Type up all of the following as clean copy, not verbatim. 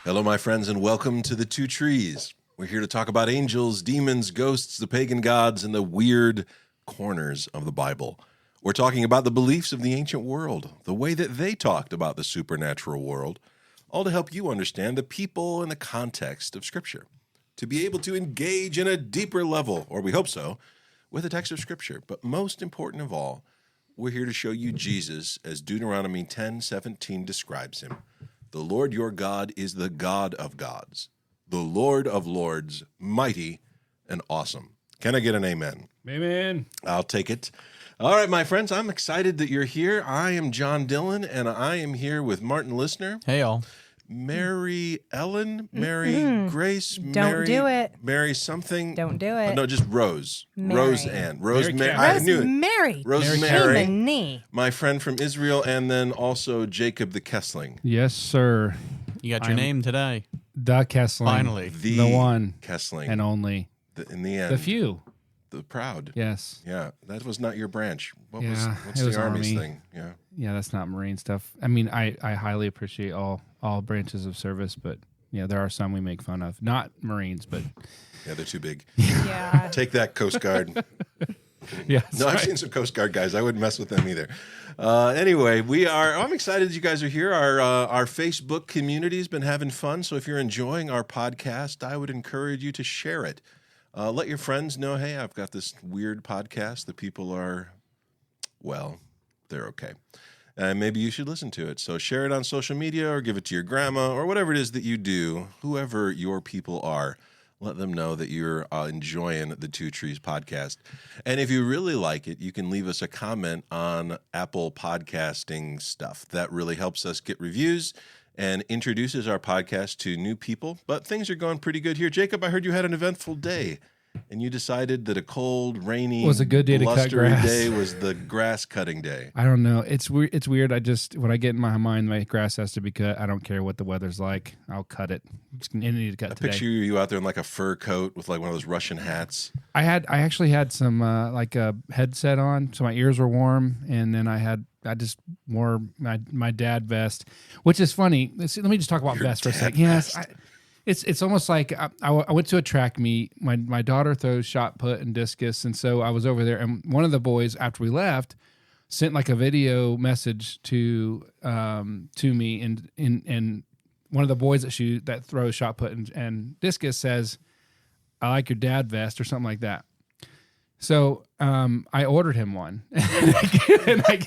Hello, my friends, and welcome to The Two Trees. We're here to talk about angels, demons, ghosts, the pagan gods, and the weird corners of the Bible. We're talking about the beliefs of the ancient world, the way that they talked about the supernatural world, all to help you understand the people and the context of Scripture, to be able to engage in a deeper level, or we hope so, with the text of Scripture. But most important of all, we're here to show you Jesus as Deuteronomy 10:17 describes him. The Lord your God is the God of gods, the Lord of lords, mighty and awesome. Can I get an amen? Amen. I'll take it. All right, my friends, I'm excited that you're here. I am John Dillon, and I am here with Martin Listener. Hey, y'all. Mary Ellen, Mary Grace, Don't do it. Mary something. Don't do it. No, just Rose. Mary. Rose Ann. Rose Mary. Mary I knew it. Mary. Rosemary. Shame knee. My friend from Israel, and then also Jacob the Kessling. Yes, sir. You got your name today. The Kessling. Finally. The one Kessling. and only. In the end. The few. The proud. Yes. Yeah, that was not your branch. What's it the was Army's Army. thing? Yeah. Yeah, that's not Marine stuff. I mean, I highly appreciate all branches of service, but yeah, there are some we make fun of. Not Marines, but Yeah, they're too big. Yeah. Take that, Coast Guard. yeah. No, I've seen some Coast Guard guys. I wouldn't mess with them either. Anyway, I'm excited that you guys are here. Our Facebook community has been having fun. So if you're enjoying our podcast, I would encourage you to share it. Let your friends know, hey, I've got this weird podcast. The people are, well, they're okay. And maybe you should listen to it. So share it on social media or give it to your grandma or whatever it is that you do, whoever your people are. Let them know that you're enjoying the Two Trees podcast. And if you really like it, you can leave us a comment on Apple podcasting stuff. That really helps us get reviews and introduces our podcast to new people. But things are going pretty good here. Jacob, I heard you had an eventful day, and you decided that a cold, rainy, Was a good day to cut blustery grass. day was the grass cutting day. I don't know. It's weird. It's weird. When I get in my mind, my grass has to be cut. I don't care what the weather's like. I'll cut it. Just need to cut I today. picture you out there in like a fur coat with like one of those Russian hats. I actually had some like a headset on, so my ears were warm, and then I just wore my dad vest, which is funny. Let me just talk about Your vest for a dad second. Yes, vest. it's almost like I went to a track meet. My daughter throws shot put and discus, and so I was over there. And one of the boys, after we left, sent like a video message to me, and one of the boys that throws shot put and discus says, "I like your dad vest" or something like that. So I ordered him one, and I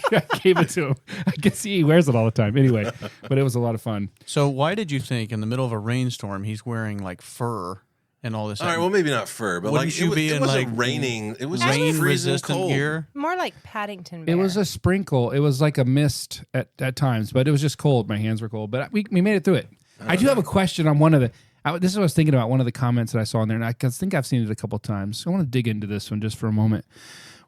gave it to him. I guess he wears it all the time anyway, but it was a lot of fun. So why did you think in the middle of a rainstorm he's wearing like fur and all this? All right, well, maybe not fur, but Wouldn't like you be it in wasn't like raining. It was just freezing rain-resistant cold. gear? More like Paddington Bear. It was a sprinkle. It was like a mist at times, but it was just cold. My hands were cold, but we made it through it. I do have a question on one of the. This is what I was thinking about, one of the comments that I saw in there, and I think I've seen it a couple of times. So I want to dig into this one just for a moment,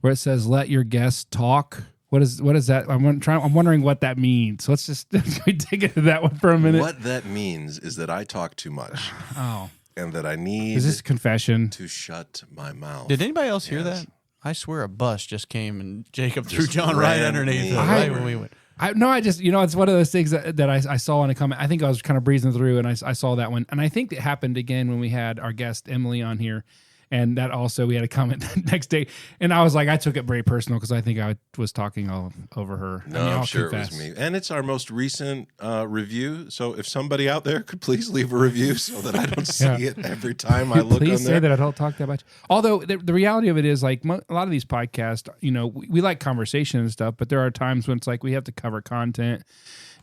where it says, "Let your guests talk." What is that? I'm wondering what that means. So let's just dig into that one for a minute. What that means is that I talk too much. Oh, And that I need is this a confession? to shut my mouth. Did anybody else hear Yes. that? I swear a bus just came and Jacob threw Just John right ran underneath me it right over. when we went. It's one of those things that I saw in a comment. I think I was kind of breezing through, and I saw that one. And I think it happened again when we had our guest Emily on here. And that also, we had a comment the next day. And I was like, I took it very personal because I think I was talking all over her. No, I mean, I'm I'll sure confess. it was me. And it's our most recent review. So if somebody out there could please leave a review so that I don't see Yeah. it every time I look Please on say there. that I don't talk that much. Although the reality of it is, like a lot of these podcasts, we like conversation and stuff, but there are times when it's like we have to cover content.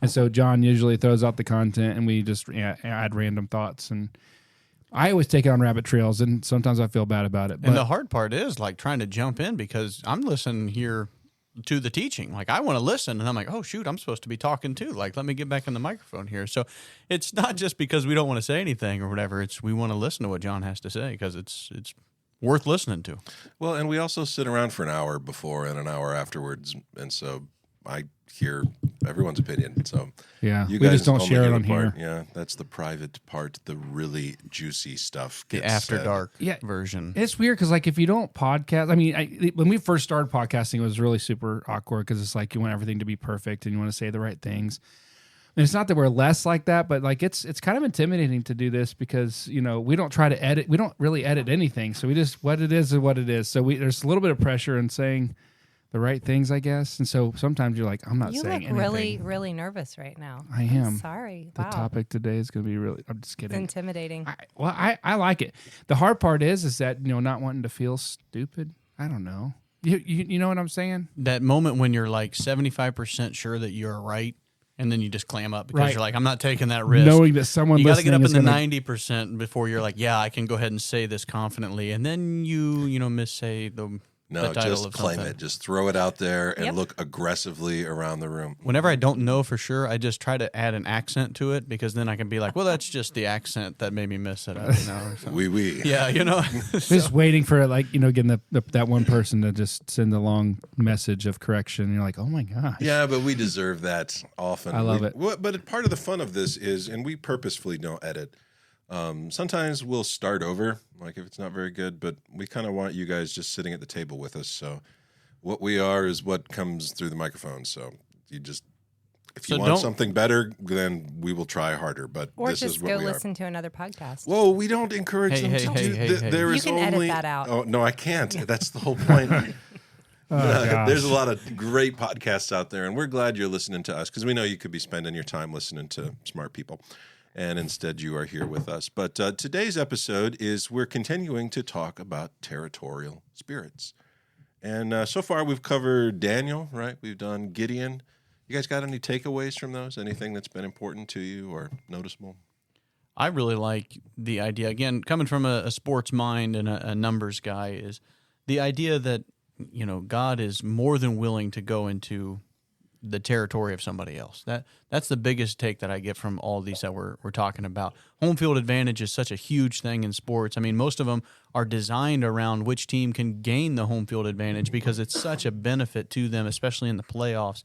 And so John usually throws out the content and we just add random thoughts. And I always take it on rabbit trails, and sometimes I feel bad about it. But And the hard part is like trying to jump in because I'm listening here to the teaching. Like I want to listen, and I'm like, oh shoot, I'm supposed to be talking too. Like let me get back in the microphone here. So it's not just because we don't want to say anything or whatever. It's we want to listen to what John has to say because it's worth listening to. Well, and we also sit around for an hour before and an hour afterwards. And so I hear everyone's opinion. So yeah, you we guys just don't only share it get a on part. here. Yeah, that's the private part. The really juicy stuff The gets after said. dark Yeah. version. It's weird because, like, if you don't podcast, I mean, when we first started podcasting, it was really super awkward because it's like you want everything to be perfect and you want to say the right things. And it's not that we're less like that, but like it's kind of intimidating to do this because we don't try to edit. We don't really edit anything, so we just what it is. So there's a little bit of pressure in saying the right things, I guess. And so sometimes you're like, I'm not saying anything. You look really, really nervous right now. I am. I'm sorry. The topic today is going to be really. I'm just kidding. It's intimidating. I like it. The hard part is that not wanting to feel stupid. I don't know. You know what I'm saying? That moment when you're like 75% sure that you're right, and then you just clam up because Right. you're like, I'm not taking that risk. Knowing that someone you got to get up in listening the is 90% before you're like, yeah, I can go ahead and say this confidently, and then you missay the No, title just of claim something. it. Just throw it out there and Yep. look aggressively around the room. Whenever I don't know for sure, I just try to add an accent to it because then I can be like, well, that's just the accent that made me miss it. Or something. Oui. Yeah, just waiting for getting that one person to just send a long message of correction. And you're like, oh my gosh. Yeah, but we deserve that often. I love it. But part of the fun of this is, and we purposefully don't edit. Sometimes we'll start over, like if it's not very good, but we kind of want you guys just sitting at the table with us. So what we are is what comes through the microphone. So if you want something better, then we will try harder. But Or this just is what go we are. listen to another podcast. Whoa, we don't encourage them to do. There You is can only. edit that out. Oh no, I can't. That's the whole point. gosh. There's a lot of great podcasts out there, and we're glad you're listening to us because we know you could be spending your time listening to smart people, and instead you are here with us. But today's episode is we're continuing to talk about territorial spirits, and so far we've covered Daniel, right? We've done Gideon. You guys got any takeaways from those? Anything that's been important to you or noticeable? I really like the idea, again, coming from a sports mind and a numbers guy, is the idea that, God is more than willing to go into the territory of somebody else. That's the biggest take that I get from all these that we're talking about. Home field advantage is such a huge thing in sports. I mean, most of them are designed around which team can gain the home field advantage because it's such a benefit to them, especially in the playoffs.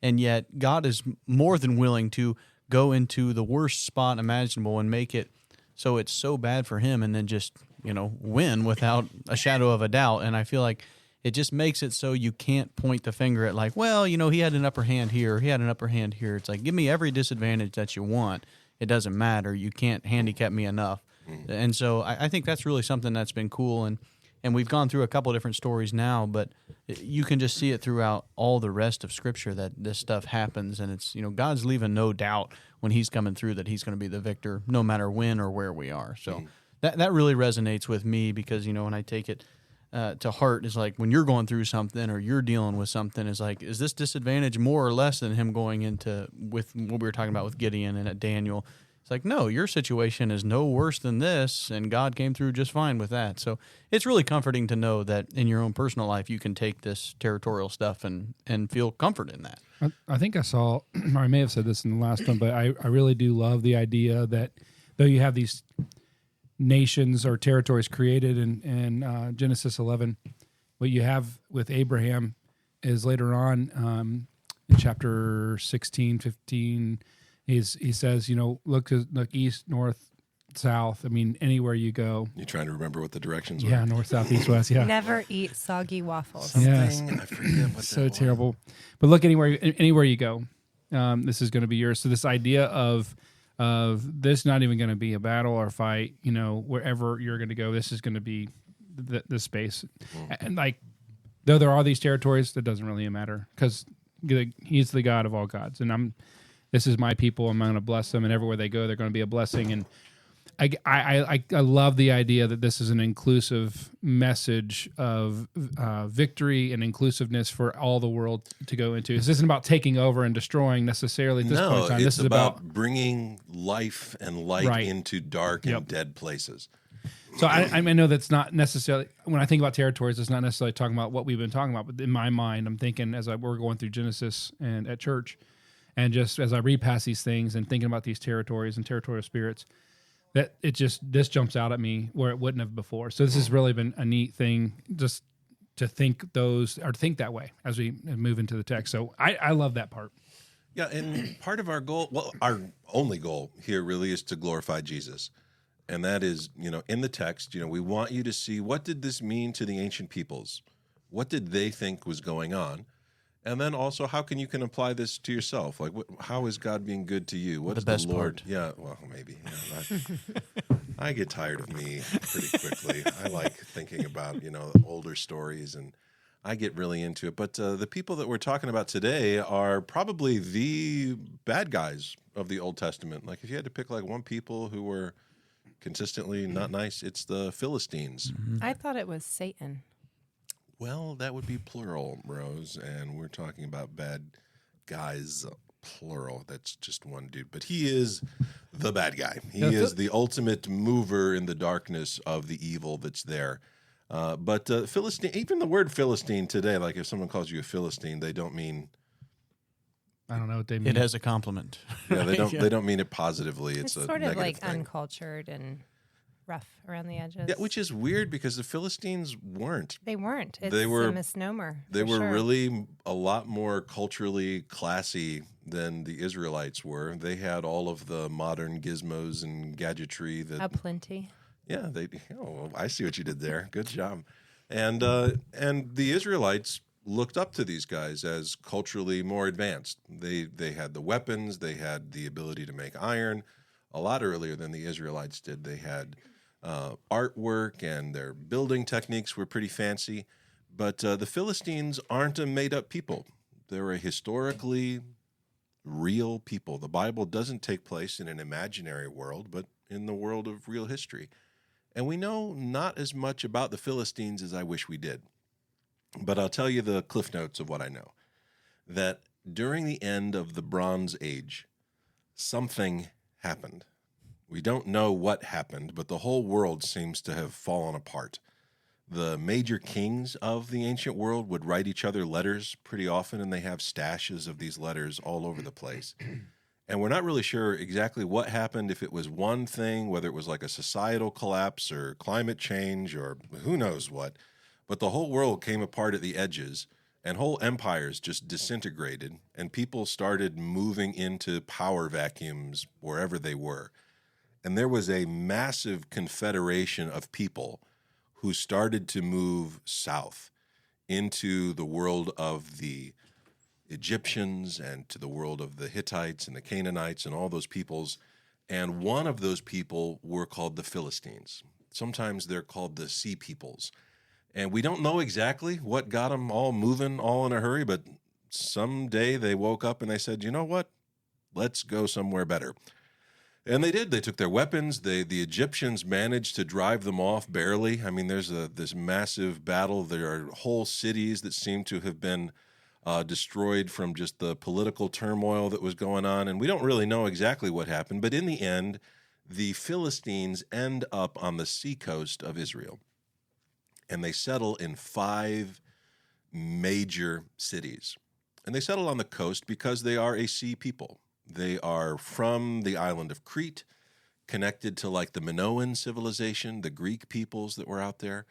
And yet God is more than willing to go into the worst spot imaginable and make it so it's so bad for him and then just, win without a shadow of a doubt. And I feel like it just makes it so you can't point the finger at like, well, he had an upper hand here, he had an upper hand here. It's like, give me every disadvantage that you want. It doesn't matter. You can't handicap me enough. And so I think that's really something that's been cool. And we've gone through a couple of different stories now, but you can just see it throughout all the rest of Scripture that this stuff happens. And it's, God's leaving no doubt when he's coming through that he's going to be the victor no matter when or where we are. So that really resonates with me because, when I take it to heart, is like when you're going through something or you're dealing with something, is like, is this disadvantage more or less than him going into with what we were talking about with Gideon and at Daniel? It's like, no, your situation is no worse than this, and God came through just fine with that. So it's really comforting to know that in your own personal life, you can take this territorial stuff and feel comfort in that. I think I saw, or I may have said this in the last one, but I really do love the idea that though you have these nations or territories created in Genesis 11, what you have with Abraham is later on in chapter 16, 15, he says, look east, north, south. I mean, anywhere you go. You trying to remember what the directions were? Yeah, north, south, east, west. Yeah. Never eat soggy waffles. Yes. I forget what So that was. terrible. But look, anywhere you go, this is going to be yours. So this idea of this not even going to be a battle or fight, wherever you're going to go, this is going to be the space. And like, though there are these territories, that doesn't really matter because he's the God of all gods. And this is my people. I'm going to bless them. And everywhere they go, they're going to be a blessing. And I love the idea that this is an inclusive message of victory and inclusiveness for all the world to go into. This isn't about taking over and destroying necessarily at this point in time. This is about bringing life and light into dark and dead places. So I know that's not necessarily, when I think about territories, it's not necessarily talking about what we've been talking about, but in my mind, I'm thinking as we're going through Genesis and at church, and just as I read past these things and thinking about these territories and territorial spirits, that this jumps out at me where it wouldn't have before. So this has really been a neat thing just to think that way as we move into the text. So I love that part. Yeah, and part of our goal, our only goal here really is to glorify Jesus. And that is, in the text, we want you to see what did this mean to the ancient peoples? What did they think was going on? And then also, how can you apply this to yourself? Like, how is God being good to you? What's The best Lord? part. Yeah, well, maybe. I get tired of me pretty quickly. I like thinking about, older stories, and I get really into it. But the people that we're talking about today are probably the bad guys of the Old Testament. Like, if you had to pick like one people who were consistently not nice, it's the Philistines. I thought it was Satan. Well, that would be plural, Rose, and we're talking about bad guys, plural. That's just one dude, but he is the bad guy. He is the ultimate mover in the darkness of the evil that's there. But Philistine, even the word Philistine today, like if someone calls you a Philistine, they don't mean. I don't know what they mean. It has a compliment. Yeah, they don't. They don't mean it positively. It's a sort of negative like thing. uncultured and rough around the edges. Yeah, which is weird because the Philistines weren't. They weren't. It's They were- a misnomer. They for were sure. really a lot more culturally classy than the Israelites were. They had all of the modern gizmos and gadgetry that. aplenty. Yeah, they. Oh, I see what you did there. Good job. And the Israelites looked up to these guys as culturally more advanced. They had the weapons. They had the ability to make iron a lot earlier than the Israelites did. They had artwork, and their building techniques were pretty fancy. But the Philistines aren't a made-up people. They're a historically real people. The Bible doesn't take place in an imaginary world, but in the world of real history. And we know not as much about the Philistines as I wish we did. But I'll tell you the cliff notes of what I know. That during the end of the Bronze Age, something happened. We don't know what happened, but the whole world seems to have fallen apart. The major kings of the ancient world would write each other letters pretty often, and they have stashes of these letters all over the place. And we're not really sure exactly what happened, if it was one thing, whether it was like a societal collapse or climate change or who knows what. But the whole world came apart at the edges, and whole empires just disintegrated, and people started moving into power vacuums wherever they were. And there was a massive confederation of people who started to move south into the world of the Egyptians and to the world of the Hittites and the Canaanites and all those peoples. And one of those people were called the Philistines. Sometimes they're called the Sea Peoples. And we don't know exactly what got them all moving all in a hurry, but someday they woke up and they said, you know what? Let's go somewhere better. And they did. They took their weapons. The Egyptians managed to drive them off barely. I mean, there's this massive battle. There are whole cities that seem to have been destroyed from just the political turmoil that was going on. And we don't really know exactly what happened. But in the end, the Philistines end up on the seacoast of Israel. And they settle in 5 major cities. And they settle on the coast because they are a sea people. They are from the island of Crete, connected to like the Minoan civilization, the Greek peoples that were out there.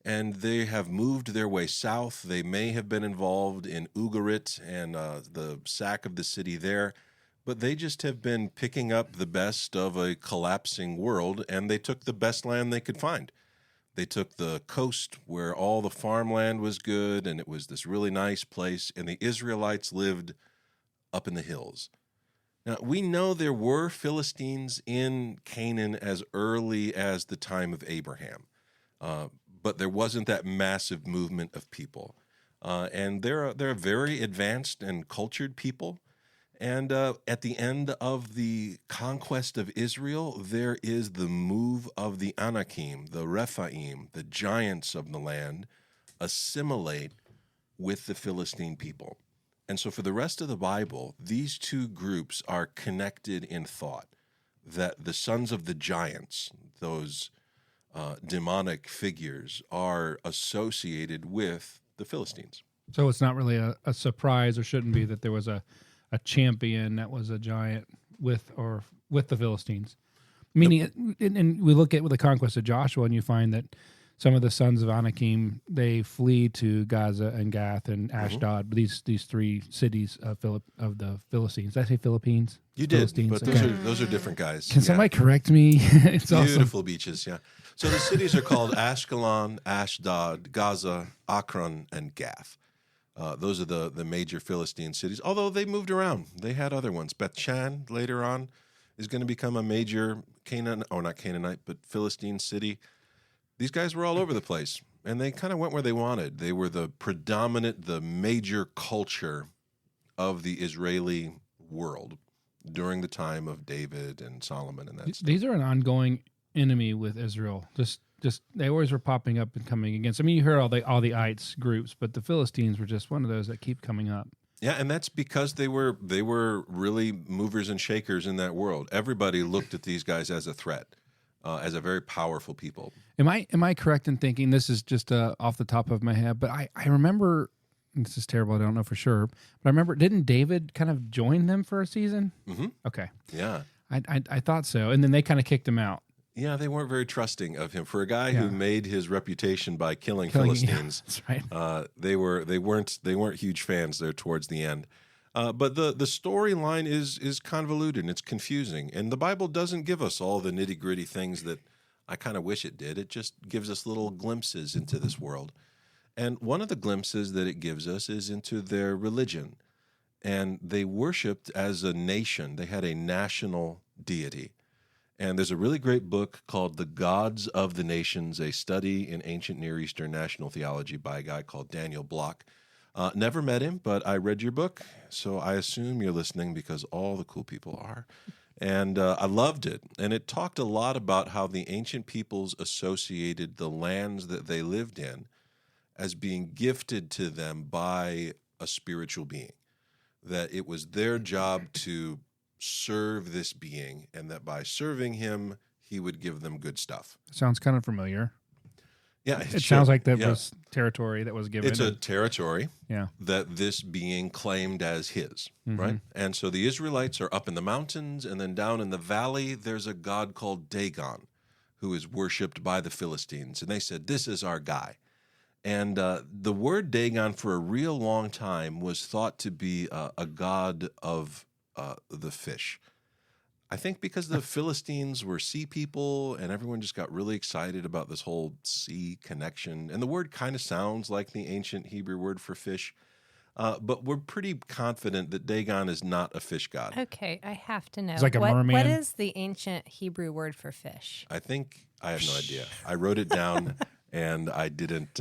And they have moved their way south. They may have been involved in Ugarit and the sack of the city there. But they just have been picking up the best of a collapsing world, and they took the best land they could find. They took the coast where all the farmland was good, and it was this really nice place, and the Israelites lived up in the hills. Now, we know there were Philistines in Canaan as early as the time of Abraham, but there wasn't that massive movement of people. And they're a very advanced and cultured people. And at the end of the conquest of Israel, there is the move of the Anakim, the Rephaim, the giants of the land, assimilate with the Philistine people. And so for the rest of the Bible, these two groups are connected in thought, that the sons of the giants, those demonic figures, are associated with the Philistines. So it's not really a surprise, or shouldn't be, that there was a champion that was a giant with the Philistines. Meaning, and we look at the conquest of Joshua, and you find that some of the sons of Anakim, they flee to Gaza and Gath and Ashdod, these 3 cities of the Philistines. Did I say Philippines? You did, Philistines. but Okay. those are different guys. Can somebody correct me? It's Beautiful beaches, yeah. So the cities are called Ashkelon, Ashdod, Gaza, Akron, and Gath. Those are the major Philistine cities, although they moved around. They had other ones. Beth-Shan later on is going to become a major not Canaanite, but Philistine city. These guys were all over the place, and they kind of went where they wanted. They were the major culture of the Israeli world during the time of David and Solomon and that stuff. These are an ongoing enemy with Israel. Just they always were popping up and coming against. I mean, you heard all the ites groups, but the Philistines were just one of those that keep coming up. Yeah, and that's because they were really movers and shakers in that world. Everybody looked at these guys as a threat, as a very powerful people. Am I correct in thinking, this is just off the top of my head, but I remember, this is terrible, I don't know for sure, but I remember, didn't David kind of join them for a season? Mm-hmm. Okay. Yeah. I thought so, and then they kind of kicked him out. Yeah, they weren't very trusting of him. For a guy who made his reputation by killing Philistines, yeah, that's right. they weren't huge fans there towards the end. But the storyline is convoluted and it's confusing, and the Bible doesn't give us all the nitty-gritty things that I kind of wish it did. It just gives us little glimpses into this world. And one of the glimpses that it gives us is into their religion. And they worshiped as a nation. They had a national deity. And there's a really great book called The Gods of the Nations, a study in ancient Near Eastern national theology by a guy called Daniel Block. Never met him, but I read your book, so I assume you're listening because all the cool people are. And I loved it. And it talked a lot about how the ancient peoples associated the lands that they lived in as being gifted to them by a spiritual being, that it was their job to serve this being, and that by serving him, he would give them good stuff. Sounds kind of familiar. Yeah, it sounds like that was territory that was given. It's a territory yeah. that this being claimed as his, Mm-hmm. right? And so the Israelites are up in the mountains, and then down in the valley, there's a god called Dagon, who is worshipped by the Philistines. And they said, this is our guy. And the word Dagon for a real long time was thought to be a god of the fish. I think because the Philistines were sea people and everyone just got really excited about this whole sea connection. And the word kind of sounds like the ancient Hebrew word for fish. But we're pretty confident that Dagon is not a fish god. Okay, I have to know. It's like a merman. What is the ancient Hebrew word for fish? I have no idea. I wrote it down and I didn't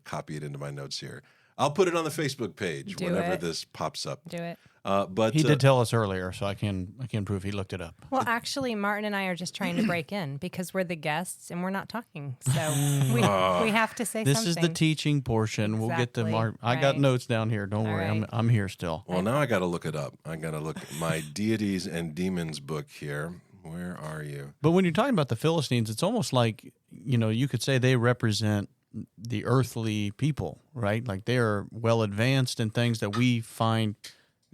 copy it into my notes here. I'll put it on the Facebook page whenever this pops up. Do it. But he did tell us earlier, so I can prove he looked it up. Well, actually, Martin and I are just trying to break in because we're the guests and we're not talking. So we have to say this something. This is the teaching portion. Exactly. We'll get to Mark. I got notes down here. Don't worry. Right. I'm here still. Well, now I got to look it up. I got to look at my Deities and Demons book here. Where are you? But when you're talking about the Philistines, it's almost like, you could say they represent the earthly people, right? Like they are well advanced in things that we find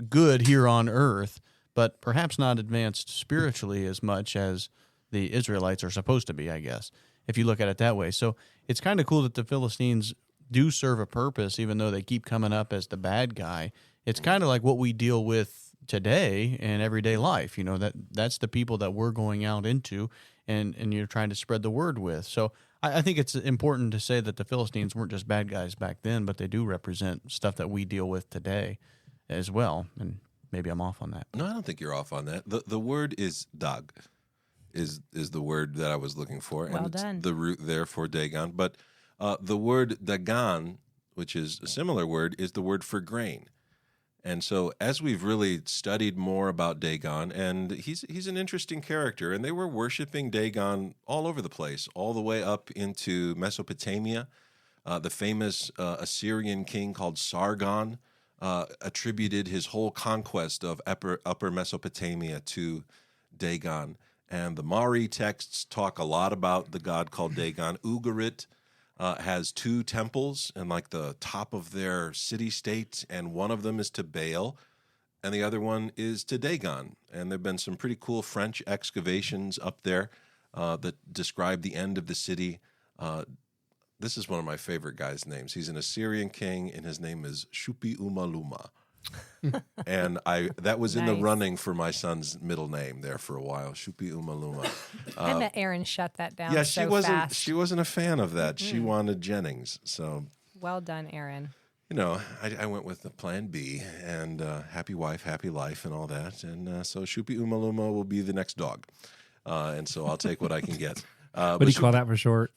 good here on earth, but perhaps not advanced spiritually as much as the Israelites are supposed to be, I guess, if you look at it that way. So it's kind of cool that the Philistines do serve a purpose, even though they keep coming up as the bad guy. It's kind of like what we deal with today in everyday life. That's the people that we're going out into and you're trying to spread the word with. So I think it's important to say that the Philistines weren't just bad guys back then, but they do represent stuff that we deal with today as well. And maybe I'm off on that. No, I don't think you're off on that. The word is dag, is the word that I was looking for. Well and done. It's the root there for Dagon. But the word Dagon, which is a similar word, is the word for grain. And so as we've really studied more about Dagon, and he's an interesting character, and they were worshiping Dagon all over the place, all the way up into Mesopotamia. The famous Assyrian king called Sargon attributed his whole conquest of upper Mesopotamia to Dagon. And the Mari texts talk a lot about the god called Dagon. Ugarit has 2 temples in like the top of their city-state, and one of them is to Baal, and the other one is to Dagon. And there have been some pretty cool French excavations up there that describe the end of the city. This is one of my favorite guys' names. He's an Assyrian king, and his name is Shupi Umaluma. And that was in the Nice. running for my son's middle name there for a while, Shupi Umaluma. I bet Aaron shut that down. Yeah, so fast. she wasn't a fan of that. She wanted Jennings. So Well done, Aaron. I went with the plan B and happy wife, happy life and all that. And so Shupi Umaluma will be the next dog. And so I'll take what I can get. What do you call that for short?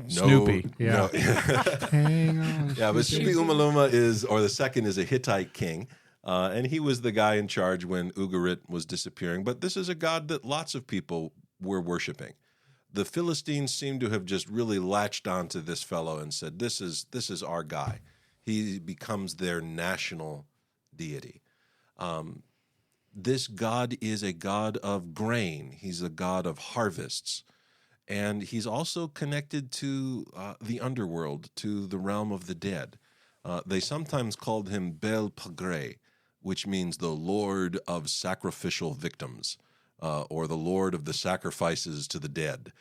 Snoopy. No. Hang on. Yeah, but Shupi Umaluma or the second is a Hittite king. And he was the guy in charge when Ugarit was disappearing. But this is a god that lots of people were worshiping. The Philistines seem to have just really latched onto this fellow and said, this is our guy. He becomes their national deity. This god is a god of grain. He's a god of harvests. And he's also connected to the underworld, to the realm of the dead. They sometimes called him Bel Pagre, which means the Lord of sacrificial victims, or the Lord of the sacrifices to the dead,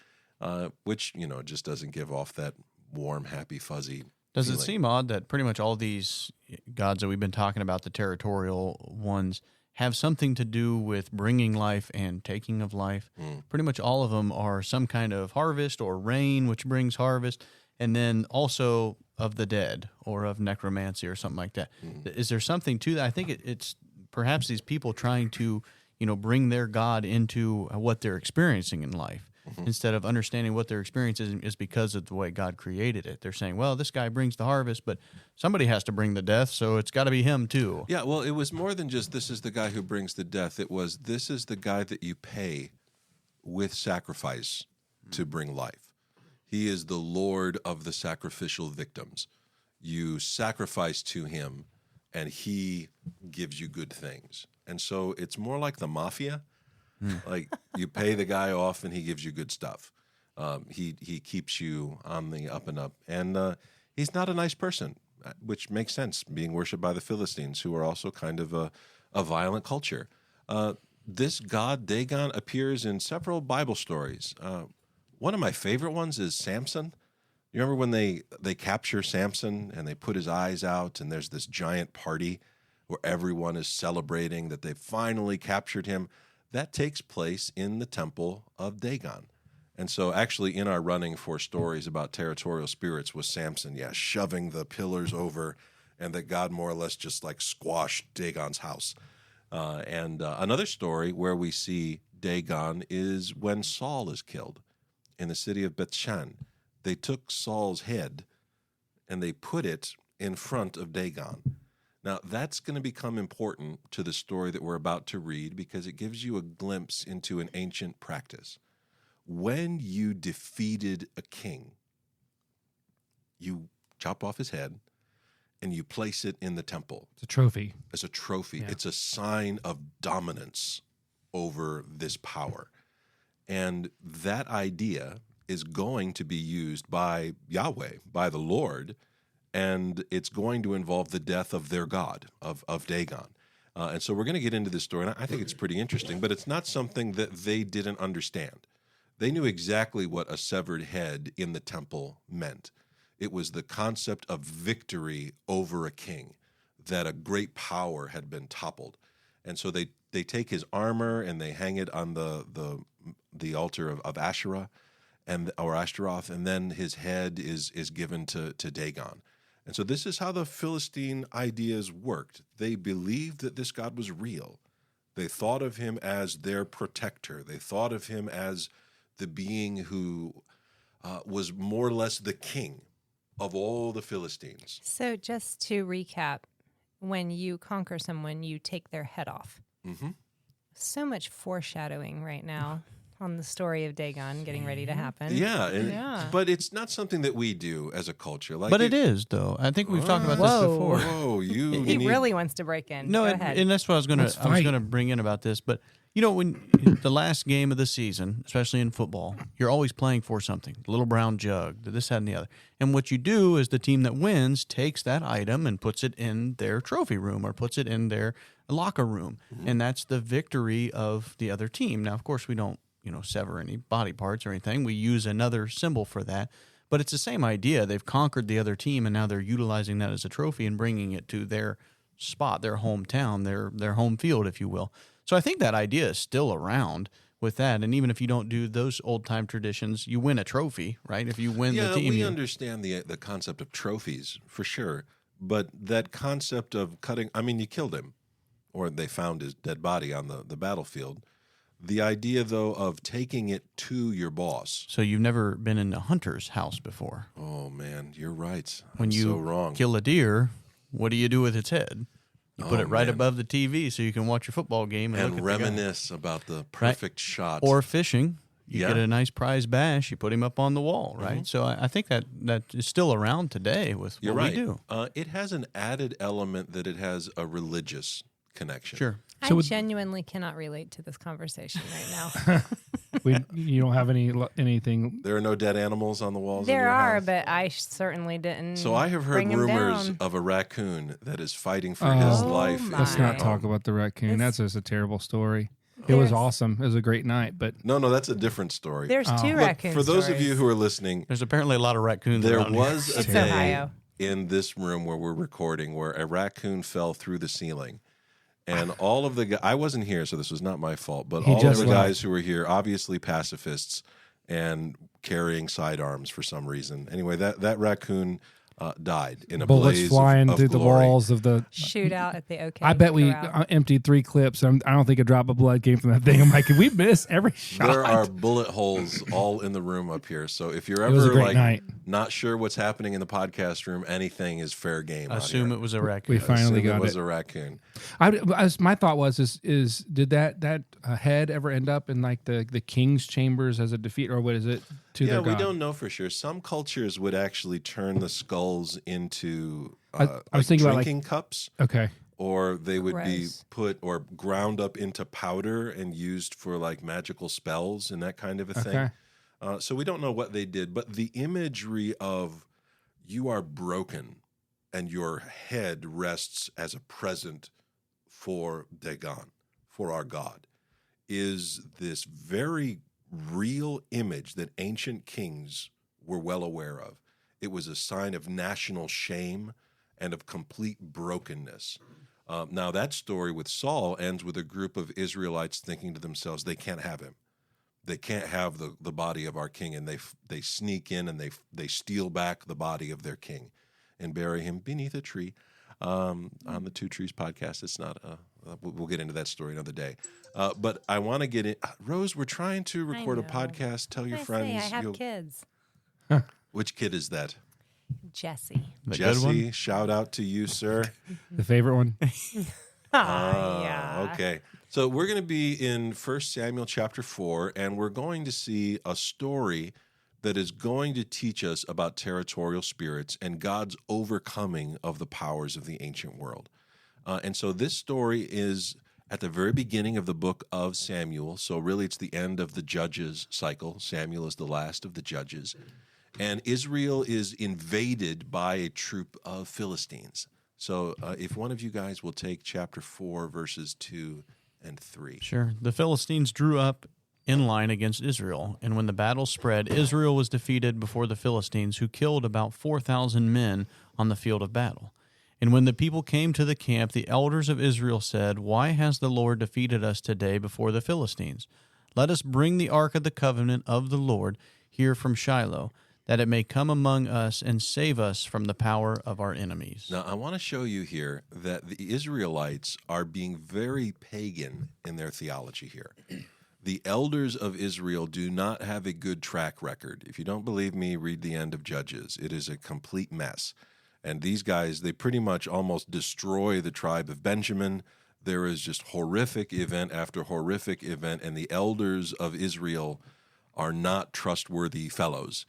which, just doesn't give off that warm, happy, fuzzy Does feeling. it seem odd that pretty much all these gods that we've been talking about, the territorial ones, have something to do with bringing life and taking of life? Pretty much all of them are some kind of harvest or rain, which brings harvest, and then also of the dead or of necromancy or something like that. Is there something to that? I think it's perhaps these people trying to, bring their God into what they're experiencing in life. Instead of understanding what their experience is because of the way God created it. They're saying, well, this guy brings the harvest, but somebody has to bring the death, so it's got to be him too. Yeah, well, it was more than just this is the guy who brings the death. It was this is the guy that you pay with sacrifice to bring life. He is the Lord of the sacrificial victims. You sacrifice to him, and he gives you good things. And so it's more like the mafia. Like you pay the guy off and he gives you good stuff. He keeps you on the up and up. And he's not a nice person, which makes sense, being worshipped by the Philistines, who are also kind of a violent culture. This god, Dagon, appears in several Bible stories. One of my favorite ones is Samson. You remember when they capture Samson and they put his eyes out and there's this giant party where everyone is celebrating that they've finally captured him? That takes place in the temple of Dagon. And so actually in our running for stories about territorial spirits was Samson, shoving the pillars over, and that God more or less just like squashed Dagon's house. And another story where we see Dagon is when Saul is killed in the city of Bethshan. They took Saul's head and they put it in front of Dagon. Now, that's going to become important to the story that we're about to read because it gives you a glimpse into an ancient practice. When you defeated a king, you chop off his head and you place it in the temple. It's a trophy. As a trophy. Yeah. It's a sign of dominance over this power. And that idea is going to be used by Yahweh, by the Lord, and it's going to involve the death of their god, of Dagon. And so we're going to get into this story, and I think it's pretty interesting, but it's not something that they didn't understand. They knew exactly what a severed head in the temple meant. It was the concept of victory over a king, that a great power had been toppled. And so they take his armor and they hang it on the altar of Asherah or Ashtaroth, and then his head is given to Dagon. And so this is how the Philistine ideas worked. They believed that this God was real. They thought of him as their protector. They thought of him as the being who was more or less the king of all the Philistines. So just to recap, when you conquer someone, you take their head off. Mm-hmm. So much foreshadowing right now on the story of Dagon getting ready to happen. Yeah, but it's not something that we do as a culture. Like But it is, though. I think we've talked about this Whoa. before. Whoa, you He need- really wants to break in. No, Go and, ahead. and that's what I was Let's going fight. to bring in about this. But when the last game of the season, especially in football, you're always playing for something, the little brown jug, this, that, and the other. And what you do is the team that wins takes that item and puts it in their trophy room or puts it in their locker room, and that's the victory of the other team. Now, of course, we don't sever any body parts or anything. We use another symbol for that. But it's the same idea. They've conquered the other team, and now they're utilizing that as a trophy and bringing it to their spot, their hometown, their home field, if you will. So I think that idea is still around. with that. And even if you don't do those old time traditions, you win a trophy, right? If you win the team, we understand the concept of trophies for sure, but that concept of cutting, I mean, you killed him, or they found his dead body on the battlefield. The idea, though, of taking it to your boss. So you've never been in a hunter's house before. Oh, man, you're right. When I'm you so wrong. kill a deer, what do you do with its head? You put it right man. above the TV so you can watch your football game and, look at reminisce about the perfect shot. Or fishing. You Yeah. get a nice prize bash, you put him up on the wall, right? So I think that is still around today with You're what right. we do. It has an added element that it has a religious connection. Sure. So I with- genuinely cannot relate to this conversation right now. You don't have anything. There are no dead animals on the walls. in There your are, house? but I certainly didn't. So I have heard bring him rumors down. of a raccoon that is fighting for his Oh, life. in Let's your not talk home. about the raccoon. This- That's just a terrible story. It was There's- awesome. It was a great night, but No, that's a different story. There's two Look, Look, raccoon for those of stories. you who are listening, There's apparently a lot of raccoons there around was here. a It's day Ohio. in this room where we're recording where a raccoon fell through the ceiling. And all of the guys, I wasn't here, so this was not my fault, but He all of just the left. guys who were here, obviously pacifists and carrying sidearms for some reason. Anyway, that raccoon died in a bullets blaze flying of through the glory. walls of the. Shootout at the OK. I bet we Corral. emptied 3 clips. I don't think a drop of blood came from that thing. I'm like, did we miss every shot? There are bullet holes all in the room up here. So if you're It was a ever great like night. not sure what's happening in the podcast room, anything is fair game. Assume it was a raccoon. We finally Assume got it was it. a raccoon. My thought was did that head ever end up in like the king's chambers as a defeat, or what is it to Yeah, their we god? don't know for sure. Some cultures would actually turn the skulls into I was thinking about, like- drinking cups, Okay, or they would be Gross. put or ground up into powder and used for like magical spells and that kind of a thing. okay. So we don't know what they did, but the imagery of you are broken and your head rests as a present for Dagon, for our God, is this very real image that ancient kings were well aware of. It was a sign of national shame and of complete brokenness. Now, that story with Saul ends with a group of Israelites thinking to themselves, they can't have him. They can't have the body of our king, and they sneak in and they steal back the body of their king and bury him beneath a tree. On the Two Trees podcast, it's not. We'll get into that story another day. But I want to get in. Rose, we're trying to record a know. podcast. Tell your I friends. say I have kids. Which kid is that? Jesse. The good one? Jesse. Shout out to you, sir. The favorite one. Yeah. Okay. So we're going to be in 1 Samuel chapter 4, and we're going to see a story that is going to teach us about territorial spirits and God's overcoming of the powers of the ancient world. And so this story is at the very beginning of the book of Samuel. So really it's the end of the Judges cycle. Samuel is the last of the Judges. And Israel is invaded by a troop of Philistines. So if one of you guys will take chapter 4, verses 2 and 3. Sure. The Philistines drew up in line against Israel, and when the battle spread, Israel was defeated before the Philistines, who killed about 4,000 men on the field of battle. And when the people came to the camp, the elders of Israel said, "Why has the Lord defeated us today before the Philistines? Let us bring the ark of the covenant of the Lord here from Shiloh, that it may come among us and save us from the power of our enemies." Now, I want to show you here that the Israelites are being very pagan in their theology here. The elders of Israel do not have a good track record. If you don't believe me, read the end of Judges. It is a complete mess. And these guys, they pretty much almost destroy the tribe of Benjamin. There is just horrific event after horrific event, and the elders of Israel are not trustworthy fellows.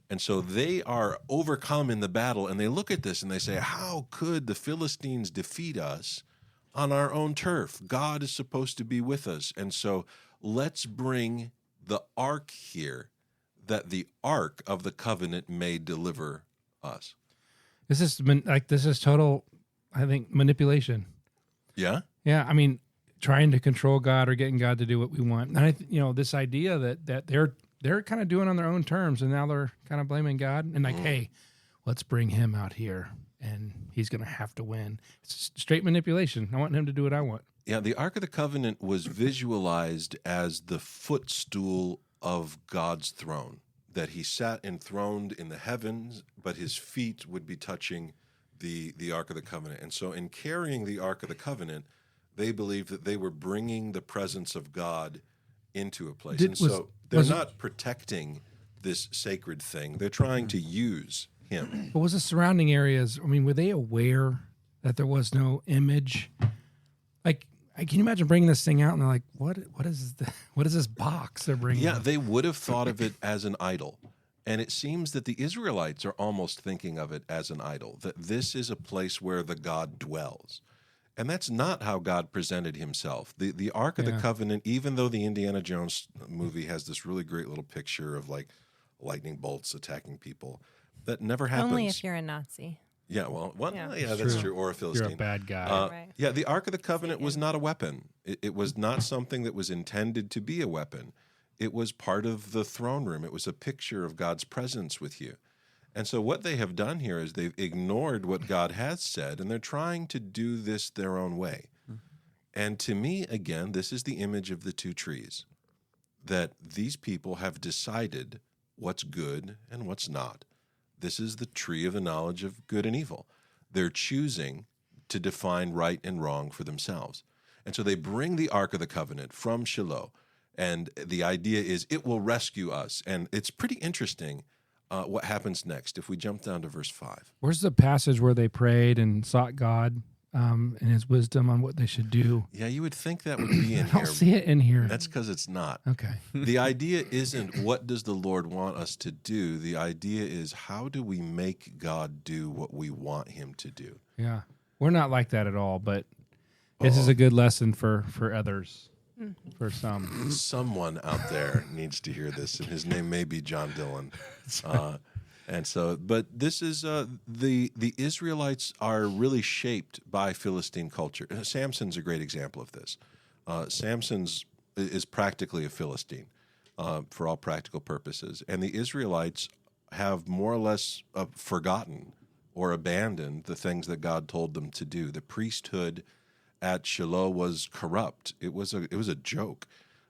And so they are overcome in the battle, and they look at this and they say, how could the Philistines defeat us on our own turf? God is supposed to be with us. And so let's bring the ark here, that the ark of the covenant may deliver us. This is total, I think, manipulation. Yeah? Yeah, I mean, trying to control God or getting God to do what we want. And this idea that they're kind of doing on their own terms, and now they're kind of blaming God and like, hey, let's bring him out here, and he's going to have to win. It's straight manipulation. I want him to do what I want. Yeah, the Ark of the Covenant was visualized as the footstool of God's throne, that he sat enthroned in the heavens, but his feet would be touching the Ark of the Covenant. And so in carrying the Ark of the Covenant, they believed that they were bringing the presence of God into a place. So they're not protecting this sacred thing. They're trying to use him. But was the surrounding areas, I mean, were they aware that there was no image? Like, can you imagine bringing this thing out and they're like, what is this box they're bringing? Yeah, they would have thought of it as an idol. And it seems that the Israelites are almost thinking of it as an idol, that this is a place where the God dwells. And that's not how God presented himself. The Ark of the Covenant, even though the Indiana Jones movie has this really great little picture of like lightning bolts attacking people, that never happens. Only if you're a Nazi. Yeah, that's true. Or a Philistine. You're a bad guy. Right. Yeah, the Ark of the Covenant was not a weapon. It was not something that was intended to be a weapon. It was part of the throne room. It was a picture of God's presence with you. And so what they have done here is they've ignored what God has said, and they're trying to do this their own way. And to me, again, this is the image of the two trees, that these people have decided what's good and what's not. This is the tree of the knowledge of good and evil. They're choosing to define right and wrong for themselves. And so they bring the Ark of the Covenant from Shiloh, and the idea is it will rescue us. And it's pretty interesting what happens next if we jump down to verse 5. Where's the passage where they prayed and sought God and his wisdom on what they should do? Yeah, you would think that would be in I don't here. see it in here. That's because it's not. Okay. The idea isn't what does the Lord want us to do. The idea is how do we make God do what we want him to do. Yeah. We're not like that at all, but this is a good lesson for others, for some. Someone out there needs to hear this, and his name may be John Dillon. And so, but this is the Israelites are really shaped by Philistine culture. Samson's a great example of this. Samson's is practically a Philistine for all practical purposes, and the Israelites have more or less forgotten or abandoned the things that God told them to do. The priesthood at Shiloh was corrupt. It was a joke.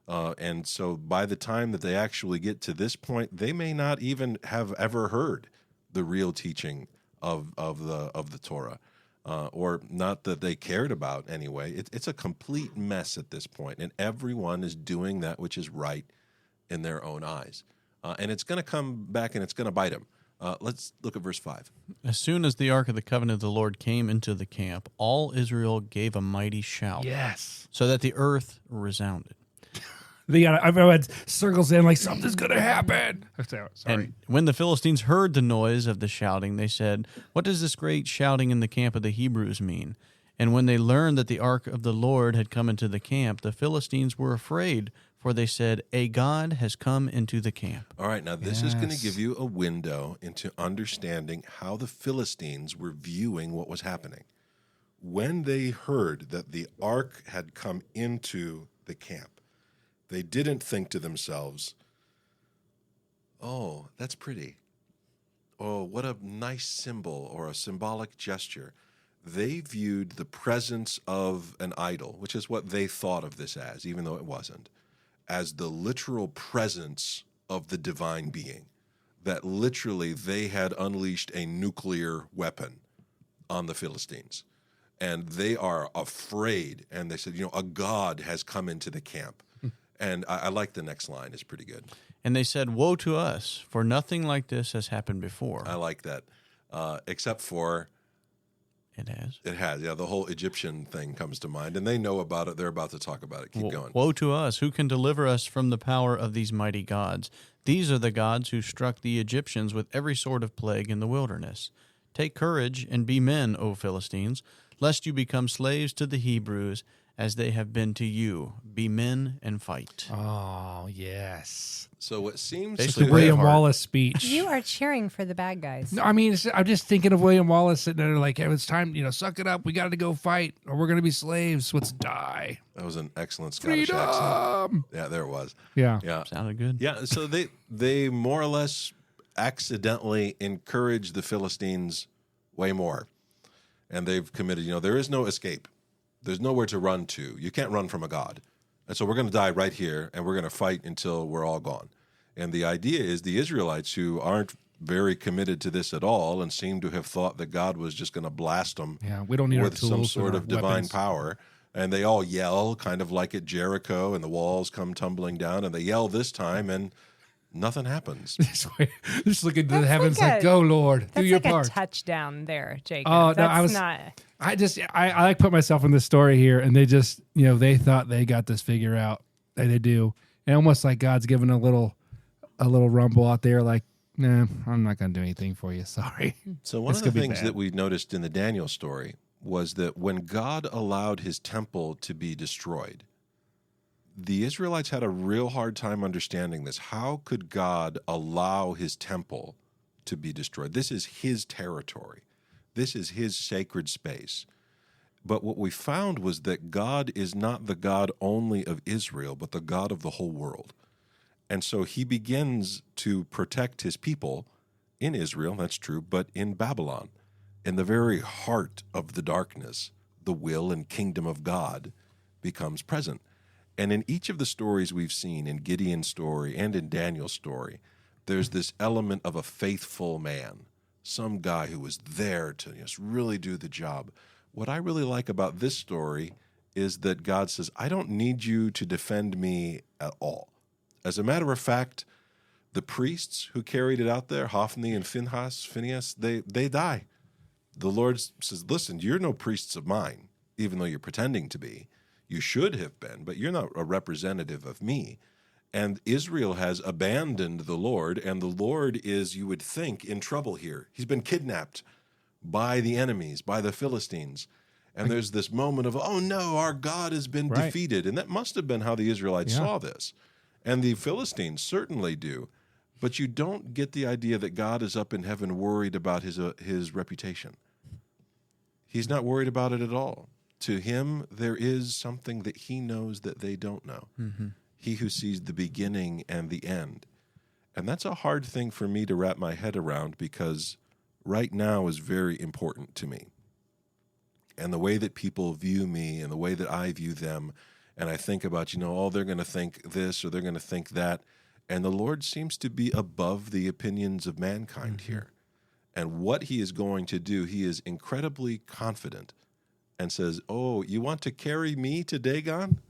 And so by the time that they actually get to this point, they may not even have ever heard the real teaching of the Torah, or not that they cared about anyway. It's a complete mess at this point, and everyone is doing that which is right in their own eyes. And it's going to come back and it's going to bite them. Let's look at verse 5. As soon as the Ark of the Covenant of the Lord came into the camp, all Israel gave a mighty shout, Yes. so that the earth resounded. I've had circles in like something's going to happen. Sorry. And when the Philistines heard the noise of the shouting, they said, "What does this great shouting in the camp of the Hebrews mean?" And when they learned that the ark of the Lord had come into the camp, the Philistines were afraid, for they said, "A god has come into the camp." All right, now this is going to give you a window into understanding how the Philistines were viewing what was happening. When they heard that the ark had come into the camp, they didn't think to themselves, "Oh, that's pretty. Oh, what a nice symbol or a symbolic gesture." They viewed the presence of an idol, which is what they thought of this as, even though it wasn't, as the literal presence of the divine being, that literally they had unleashed a nuclear weapon on the Philistines. And they are afraid, and they said, a god has come into the camp. And I like the next line. It's pretty good. And they said, "Woe to us, for nothing like this has happened before." I like that. Except for... It has. It has. Yeah, the whole Egyptian thing comes to mind. And they know about it. They're about to talk about it. Keep going. Woe to us, who can deliver us from the power of these mighty gods? These are the gods who struck the Egyptians with every sort of plague in the wilderness. Take courage and be men, O Philistines, lest you become slaves to the Hebrews, as they have been to you. Be men and fight. Oh, yes. So what seems It's Basically, the William Braveheart. Wallace speech. You are cheering for the bad guys. No, I mean, I'm just thinking of William Wallace sitting there like, hey, it's time, suck it up. We got to go fight or we're going to be slaves. Let's die. That was an excellent Scottish accent. Freedom. Yeah, there it was. Yeah. Yeah. Sounded good. Yeah, so they more or less accidentally encouraged the Philistines way more. And they've committed, there is no escape. There's nowhere to run to. You can't run from a God. And so we're going to die right here, and we're going to fight until we're all gone. And the idea is the Israelites, who aren't very committed to this at all and seem to have thought that God was just going to blast them we don't need our with some tools sort and of our divine weapons. power. And they all yell, kind of like at Jericho, and the walls come tumbling down, and they yell this time, and nothing happens. Just look into the That's heavens like like, a- go, Lord, do That's your like part. a touchdown there, Jacob. Oh, no, That's I was- not. I like put myself in this story here, and they just, they thought they got this figure out. They do. And almost like God's giving a little rumble out there, like, nah, I'm not going to do anything for you. Sorry. So one This of the could be things bad. that we noticed in the Daniel story was that when God allowed his temple to be destroyed, the Israelites had a real hard time understanding this. How could God allow his temple to be destroyed? This is his territory. This is his sacred space. But what we found was that God is not the God only of Israel, but the God of the whole world. And so he begins to protect his people in Israel, that's true, but in Babylon, in the very heart of the darkness, the will and kingdom of God becomes present. And in each of the stories we've seen, in Gideon's story and in Daniel's story, there's this element of a faithful man, some guy who was there to just really do the job. What I really like about this story is that God says, I don't need you to defend me at all. As a matter of fact, the priests who carried it out there, Hophni and Phinehas, they die. The Lord says, listen, you're no priests of mine, even though you're pretending to be. You should have been, but you're not a representative of me. And Israel has abandoned the Lord, and the Lord is, you would think, in trouble here. He's been kidnapped by the enemies, by the Philistines. And there's this moment of, oh no, our God has been Right. defeated. And that must have been how the Israelites saw this. And the Philistines certainly do. But you don't get the idea that God is up in heaven worried about his reputation. He's not worried about it at all. To him, there is something that he knows that they don't know. Mm-hmm. He who sees the beginning and the end. And that's a hard thing for me to wrap my head around, because right now is very important to me. And the way that people view me and the way that I view them, and I think about, oh, they're going to think this or they're going to think that. And the Lord seems to be above the opinions of mankind here. And what he is going to do, he is incredibly confident and says, oh, you want to carry me to Dagon?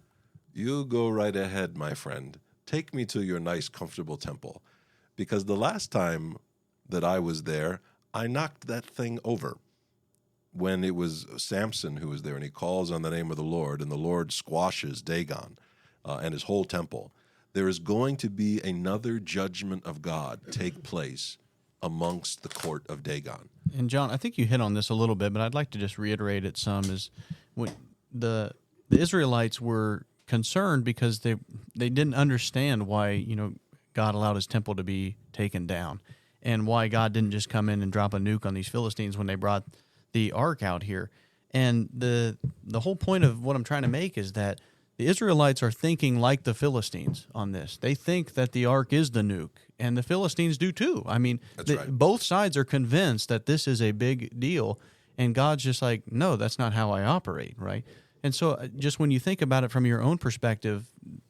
You go right ahead, my friend. Take me to your nice, comfortable temple. Because the last time that I was there, I knocked that thing over. When it was Samson who was there, and he calls on the name of the Lord, and the Lord squashes Dagon and his whole temple. There is going to be another judgment of God take place amongst the court of Dagon. And John, I think you hit on this a little bit, but I'd like to just reiterate it some. Is when the Israelites were concerned because they didn't understand why God allowed his temple to be taken down, and why God didn't just come in and drop a nuke on these Philistines when they brought the ark out here. And the whole point of what I'm trying to make is that the Israelites are thinking like the Philistines on this. They think that the ark is the nuke, and the Philistines do too. I mean, right. Both sides are convinced that this is a big deal, and God's just like, no, that's not how I operate, right? And so just when you think about it from your own perspective,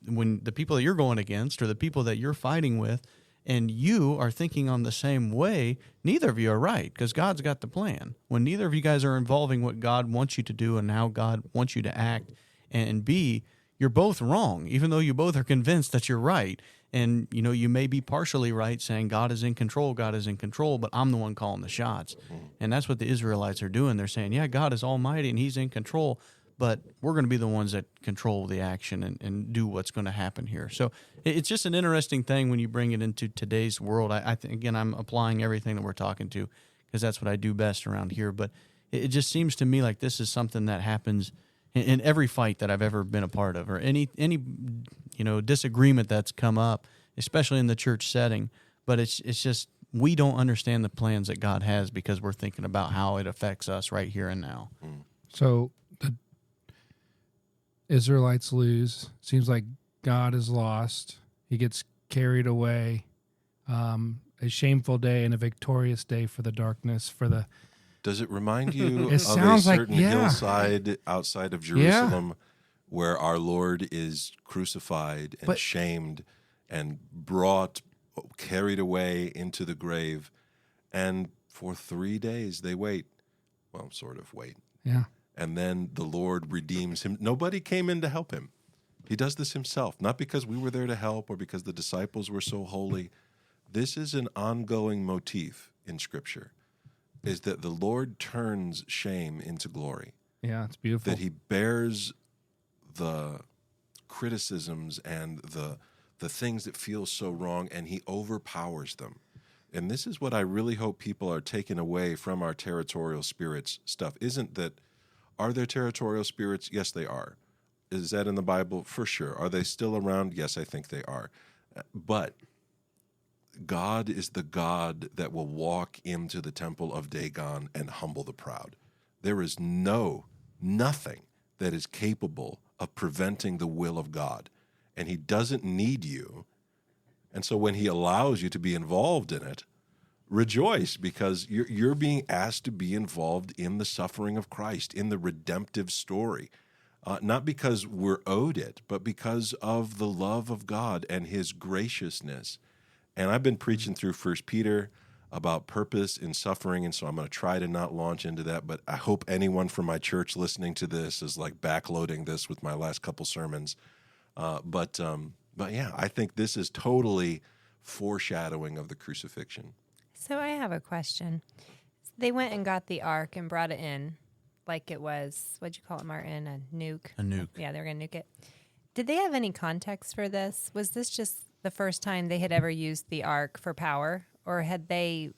when the people that you're going against or the people that you're fighting with, and you are thinking on the same way, neither of you are right, because God's got the plan. When neither of you guys are involving what God wants you to do and how God wants you to act and be, you're both wrong, even though you both are convinced that you're right. And, you may be partially right, saying God is in control, but I'm the one calling the shots. And that's what the Israelites are doing. They're saying, yeah, God is almighty and he's in control, but we're going to be the ones that control the action and do what's going to happen here. So it's just an interesting thing when you bring it into today's world. I think, again, I'm applying everything that we're talking to because that's what I do best around here. But it just seems to me like this is something that happens in every fight that I've ever been a part of, or any disagreement that's come up, especially in the church setting. But it's just we don't understand the plans that God has because we're thinking about how it affects us right here and now. So the Israelites lose. Seems like God is lost. He gets carried away. A shameful day and a victorious day for the darkness, for the Does it remind you It of a sounds like- certain yeah. hillside outside of Jerusalem where our Lord is crucified and But- shamed and carried away into the grave, and for 3 days they wait. Well, sort of wait. Yeah. And then the Lord redeems him. Nobody came in to help him. He does this himself, not because we were there to help or because the disciples were so holy. This is an ongoing motif in Scripture, is that the Lord turns shame into glory, Yeah, it's beautiful. that he bears the criticisms and the things that feel so wrong, and he overpowers them. And this is what I really hope people are taking away from our territorial spirits stuff. Are there territorial spirits? Yes, they are. Is that in the Bible? For sure. Are they still around? Yes, I think they are. But God is the God that will walk into the temple of Dagon and humble the proud. There is nothing that is capable of preventing the will of God. And he doesn't need you. And so when he allows you to be involved in it, rejoice, because you're being asked to be involved in the suffering of Christ, in the redemptive story. Not because we're owed it, but because of the love of God and his graciousness. And I've been preaching through 1 Peter about purpose in suffering, and so I'm going to try to not launch into that, but I hope anyone from my church listening to this is like backloading this with my last couple sermons. But yeah, I think this is totally foreshadowing of the crucifixion. So I have a question. They went and got the ark and brought it in like it was, what'd you call it, Martin? A nuke? A nuke. Yeah, they were going to nuke it. Did they have any context for this? Was this just the first time they had ever used the ark for power? Or had they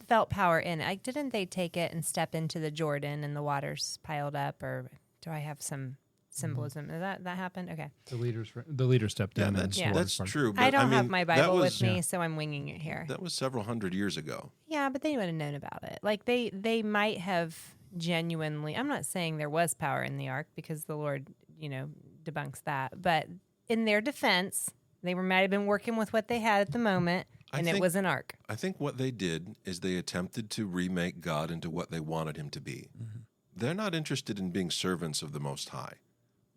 felt power in it? Didn't they take it and step into the Jordan and the waters piled up? Or do I have some symbolism? Did that happened? Okay. The leader stepped in. That's true. But I don't have mean, my that Bible was- with me, so I'm winging it here. That was several hundred years ago. Yeah, but they would have known about it. Like they might have genuinely. I'm not saying there was power in the ark because the Lord, debunks that. But in their defense, they might have been working with what they had at the moment, and it was an ark. I think what they did is they attempted to remake God into what they wanted him to be. Mm-hmm. They're not interested in being servants of the Most High.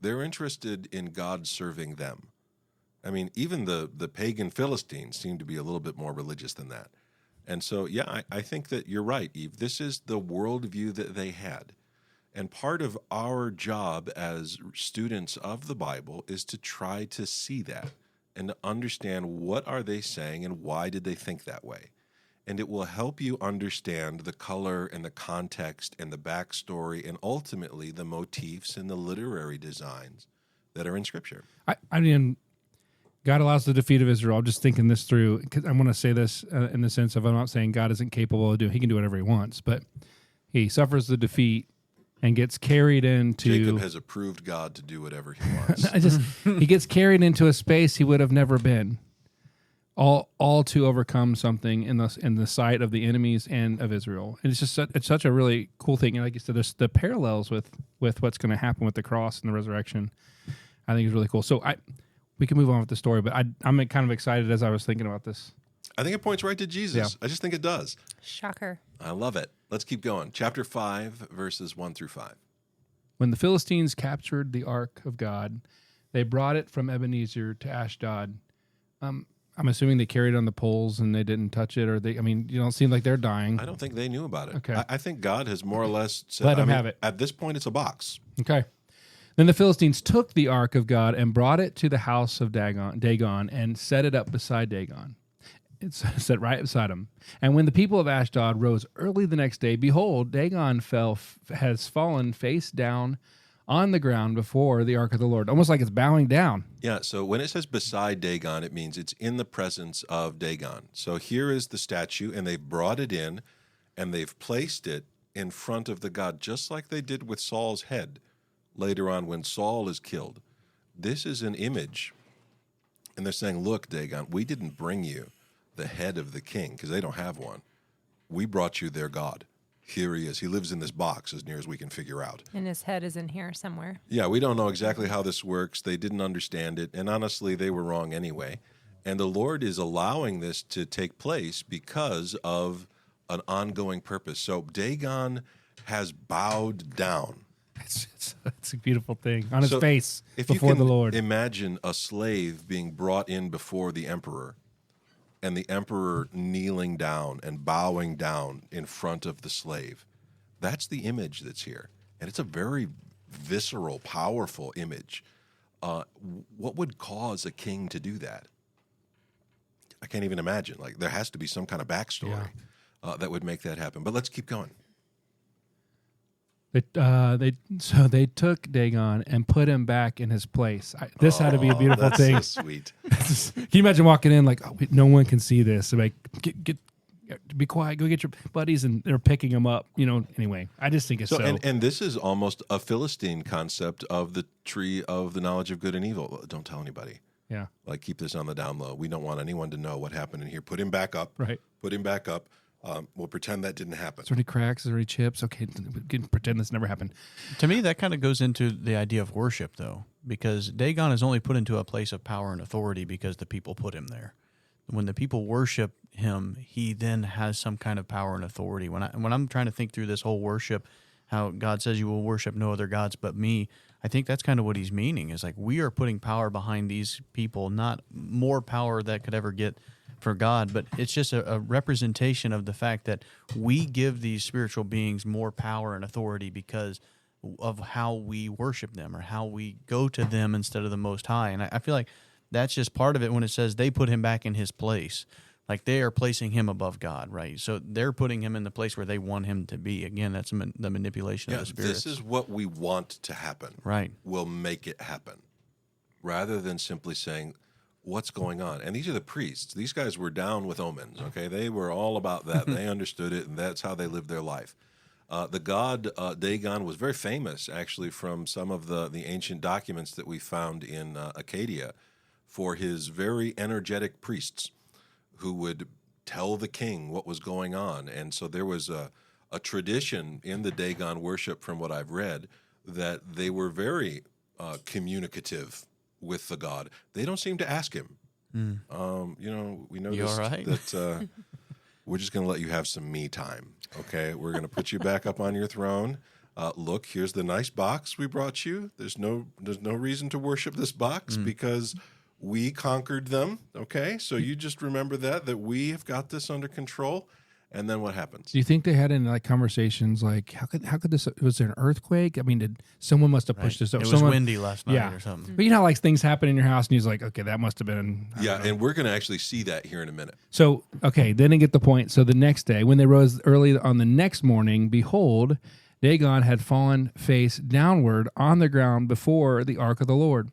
They're interested in God serving them. I mean, even the pagan Philistines seem to be a little bit more religious than that. And so, yeah, I think that you're right, Eve. This is the worldview that they had. And part of our job as students of the Bible is to try to see that and to understand what are they saying and why did they think that way. And it will help you understand the color and the context and the backstory and ultimately the motifs and the literary designs that are in Scripture. I mean, God allows the defeat of Israel. I'm just thinking this through, because I want to say this in the sense of I'm not saying God isn't capable of doing. He can do whatever he wants, but he suffers the defeat and gets carried into. Jacob has approved God to do whatever he wants. He gets carried into a space he would have never been. All to overcome something in the sight of the enemies and of Israel. And it's such a really cool thing. And like you said, there's the parallels with what's going to happen with the cross and the resurrection. I think is really cool. So we can move on with the story, but I'm kind of excited as I was thinking about this. I think it points right to Jesus. Yeah. I just think it does. Shocker. I love it. Let's keep going. Chapter 5, verses 1 through 5. When the Philistines captured the ark of God, they brought it from Ebenezer to Ashdod. I'm assuming they carried it on the poles and they didn't touch it, or you don't seem like they're dying. I don't think they knew about it. Okay. I think God has more or less said, Let them have it. At this point, it's a box. Okay. Then the Philistines took the ark of God and brought it to the house of Dagon and set it up beside Dagon. It's set right beside him. And when the people of Ashdod rose early the next day, behold, Dagon has fallen face down on the ground before the ark of the Lord, almost like it's bowing down. Yeah, so when it says beside Dagon, it means it's in the presence of Dagon. So here is the statue, and they've brought it in, and they've placed it in front of the God, just like they did with Saul's head later on when Saul is killed. This is an image. And they're saying, look, Dagon, we didn't bring you the head of the king, because they don't have one. We brought you their God. Here he is. He lives in this box as near as we can figure out. And his head is in here somewhere. Yeah, we don't know exactly how this works. They didn't understand it. And honestly, they were wrong anyway. And the Lord is allowing this to take place because of an ongoing purpose. So Dagon has bowed down. It's a beautiful thing on his So face if before you can the Lord. imagine a slave being brought in before the emperor, and the emperor kneeling down and bowing down in front of the slave, that's the image that's here. And it's a very visceral, powerful image. What would cause a king to do that? I can't even imagine. Like, there has to be some kind of backstory that would make that happen. But let's keep going. They took Dagon and put him back in his place. This had to be a beautiful That's thing. so sweet. Can you imagine walking in like, no one can see this? Like, get be quiet. Go get your buddies, and they're picking him up. Anyway, I just think it's so. And this is almost a Philistine concept of the tree of the knowledge of good and evil. Don't tell anybody. Yeah. Like, keep this on the down low. We don't want anyone to know what happened in here. Put him back up. Right. Put him back up. We'll pretend that didn't happen. Is there any cracks? Is there any chips? Okay, we can pretend this never happened. To me, that kind of goes into the idea of worship, though, because Dagon is only put into a place of power and authority because the people put him there. When the people worship him, he then has some kind of power and authority. When I'm trying to think through this whole worship, how God says you will worship no other gods but me, I think that's kind of what he's meaning, is like we are putting power behind these people, not more power that could ever get for God, but it's just a representation of the fact that we give these spiritual beings more power and authority because of how we worship them or how we go to them instead of the Most High. And I feel like that's just part of it when it says they put him back in his place. Like, they are placing him above God, right? So they're putting him in the place where they want him to be. Again, that's the manipulation of the spirits. This is what we want to happen. Right. We'll make it happen. Rather than simply saying, what's going on? And these are the priests. These guys were down with omens, okay? They were all about that. They understood it, and that's how they lived their life. The god Dagon was very famous, actually, from some of the ancient documents that we found in Acadia, for his very energetic priests who would tell the king what was going on. And so there was a tradition in the Dagon worship, from what I've read, that they were very communicative with the god. They don't seem to ask him. We noticed right? that we're just going to let you have some me time, okay? We're going to put you back up on your throne. Look, here's the nice box we brought you. There's no reason to worship this box because we conquered them, okay? So you just remember that we have got this under control. And then what happens? Do you think they had any conversations like, how could this, was there an earthquake? I mean, someone must have pushed this up. It was windy last night or something. But you know how things happen in your house and he's like, okay, that must have been. And we're going to actually see that here in a minute. So, okay, then I get the point. So the next day, when they rose early on the next morning, behold, Dagon had fallen face downward on the ground before the ark of the Lord.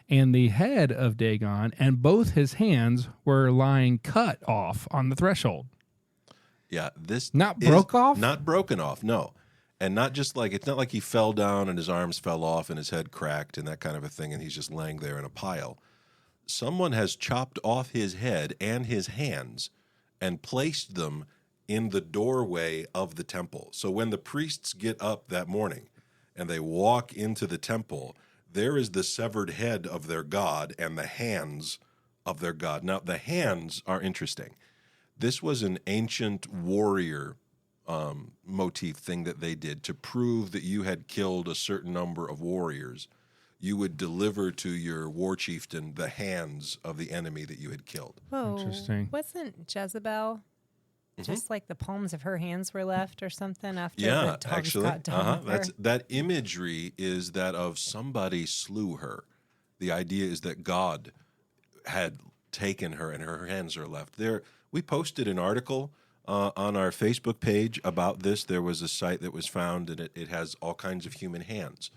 And the head of Dagon and both his hands were lying cut off on the threshold. Yeah, this Not broke off? Not broken off, no. And not just like, it's not like he fell down and his arms fell off and his head cracked and that kind of a thing and he's just laying there in a pile. Someone has chopped off his head and his hands and placed them in the doorway of the temple. So when the priests get up that morning and they walk into the temple, there is the severed head of their god and the hands of their god. Now, the hands are interesting. This was an ancient warrior motif thing that they did to prove that you had killed a certain number of warriors. You would deliver to your war chieftain the hands of the enemy that you had killed. Whoa. Interesting. Wasn't Jezebel just like the palms of her hands were left or something after the dogs actually, got done with her? that imagery is that of somebody slew her. The idea is that God had taken her and her hands are left there. We posted an article on our Facebook page about this. There was a site that was found, and it has all kinds of human hands.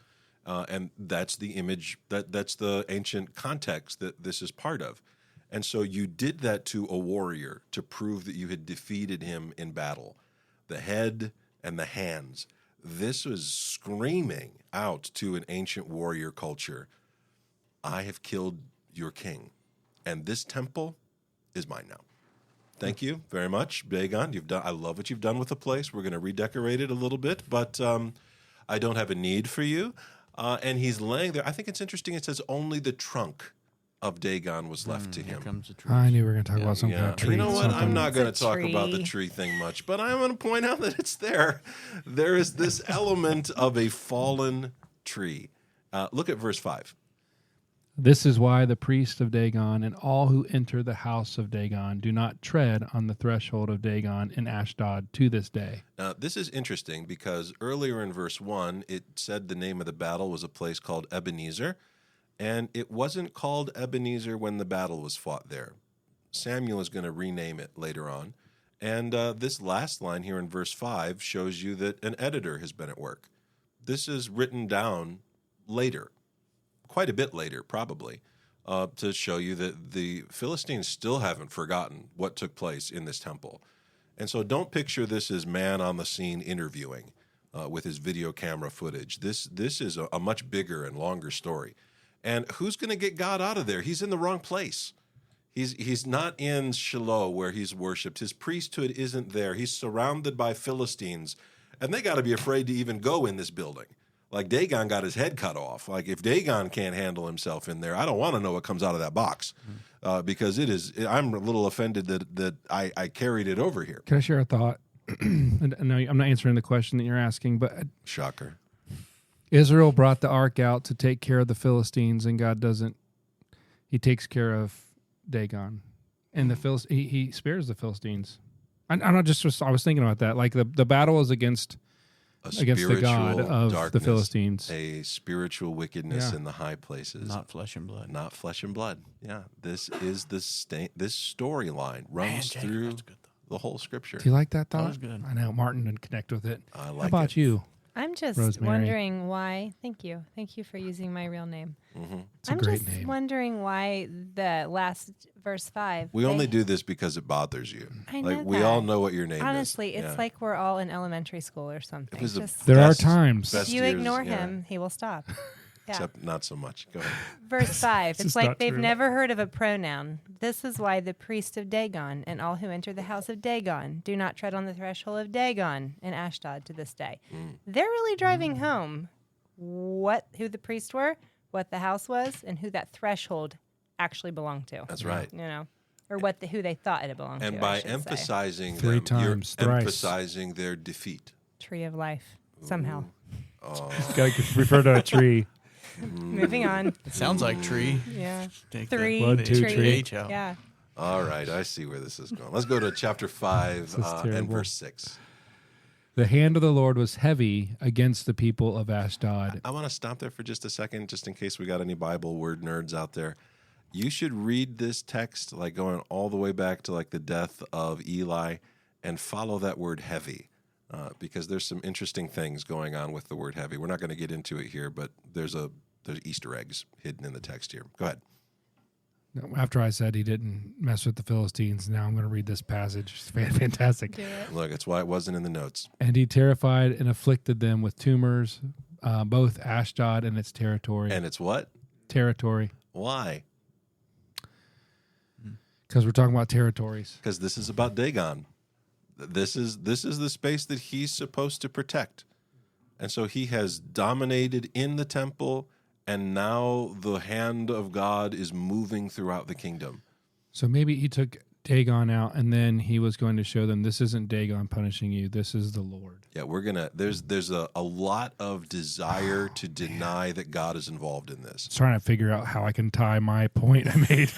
And that's the image, that's the ancient context that this is part of. And so you did that to a warrior to prove that you had defeated him in battle. The head and the hands. This was screaming out to an ancient warrior culture, I have killed your king, and this temple is mine now. Thank you very much, Dagon. I love what you've done with the place. We're going to redecorate it a little bit, but I don't have a need for you. And he's laying there. I think it's interesting. It says only the trunk of Dagon was left to Here him. comes the truth. I knew we were going to talk about some kind Yeah, of tree. you know what? something. I'm not going to It's a talk about the tree. tree thing much, but I'm going to point out that it's there. There is this element of a fallen tree. Look at verse 5. This is why the priest of Dagon and all who enter the house of Dagon do not tread on the threshold of Dagon in Ashdod to this day. Now, this is interesting because earlier in verse 1, it said the name of the battle was a place called Ebenezer, and it wasn't called Ebenezer when the battle was fought there. Samuel is going to rename it later on. And this last line here in verse 5 shows you that an editor has been at work. This is written down later, quite a bit later probably, to show you that the Philistines still haven't forgotten what took place in this temple. And so don't picture this as man on the scene interviewing with his video camera footage. This is a much bigger and longer story. And who's going to get God out of there? He's in the wrong place. He's not in Shiloh where he's worshipped. His priesthood isn't there. He's surrounded by Philistines, and they got to be afraid to even go in this building. Like Dagon got his head cut off. Like if Dagon can't handle himself in there, I don't want to know what comes out of that box because it is. I'm a little offended that I carried it over here. Can I share a thought? And no, I'm not answering the question that you're asking, but Shocker. Israel brought the ark out to take care of the Philistines, and God doesn't. He takes care of Dagon, and he spares the Philistines. I was thinking about that. Like the battle is against the God of darkness, the Philistines. a spiritual wickedness Yeah. in the high places. Not flesh and blood. Not flesh and blood. Yeah, this is this storyline runs Jacob, through that's good, the whole scripture. Do you like that thought? was good. I know Martin didn't connect with it. I How like about it. you? I'm just Rosemary. wondering why. Thank you for using my real name. It's a I'm great just name. wondering why the last verse 5. We only do this because it bothers you. I like know we that. all know what your name Honestly, is. it's Yeah. like we're all in elementary school or something. It was the Just, There are best- times. best if you years, ignore yeah. him, he will stop. Yeah. Except not so much. Go ahead. Verse 5. It's It's just like not they've true. never heard of a pronoun. This is why the priest of Dagon and all who enter the house of Dagon do not tread on the threshold of Dagon in Ashdod to this day. They're really driving home who the priests were, what the house was, and who that threshold actually belonged to. That's right. You know, or who they thought it belonged And to. by I should say. emphasizing Three them, you're times, thrice. emphasizing their defeat. Tree of life somehow. Got to refer to a tree. Moving on. It sounds like tree. Yeah. Take 3 One, two, tree. tree. H out. Yeah. All right, I see where this is going. Let's go to chapter 5 This is and terrible. verse 6. The hand of the Lord was heavy against the people of Ashdod. I want to stop there for just a second, just in case we got any Bible word nerds out there. You should read this text, like going all the way back to like the death of Eli, and follow that word heavy, because there's some interesting things going on with the word heavy. We're not going to get into it here, but there's Easter eggs hidden in the text here. Go ahead. After I said he didn't mess with the Philistines, now I'm going to read this passage. It's fantastic. Do it. Look, that's why it wasn't in the notes. And he terrified and afflicted them with tumors, both Ashdod and its territory. And it's what? Territory. Why? Because we're talking about territories. Because this is about Dagon. This is the space that he's supposed to protect. And so he has dominated in the temple, and now the hand of God is moving throughout the kingdom. So maybe he took Dagon out, and then he was going to show them this isn't Dagon punishing you. This is the Lord. Yeah, we're gonna. There's a lot of desire to deny that God is involved in this. Trying to figure out how I can tie my point I made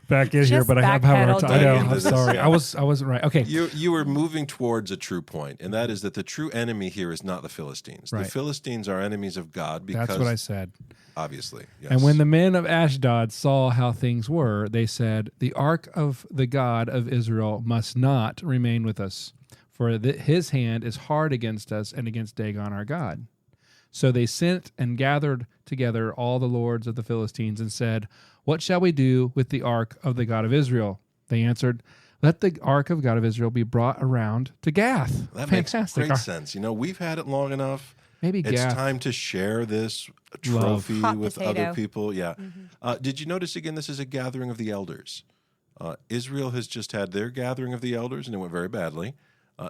back in here, Just but I have a hard backpedal, time. I know. David. I'm sorry. I wasn't right. Okay. You were moving towards a true point, and that is that the true enemy here is not the Philistines. Right. The Philistines are enemies of God because That's what I said. obviously. Yes. And when the men of Ashdod saw how things were, they said, "The ark of the God of Israel must not remain with us, for his hand is hard against us and against Dagon our God." So they sent and gathered together all the lords of the Philistines and said, "What shall we do with the ark of the God of Israel?" They answered, "Let the ark of God of Israel be brought around to Gath." that Fantastic. makes great sense. You know, we've had it long enough. Maybe It's Gath. time to share this Love. trophy Hot with potato. other people. Yeah. Did you notice again? This is a gathering of the elders. Israel has just had their gathering of the elders, and it went very badly.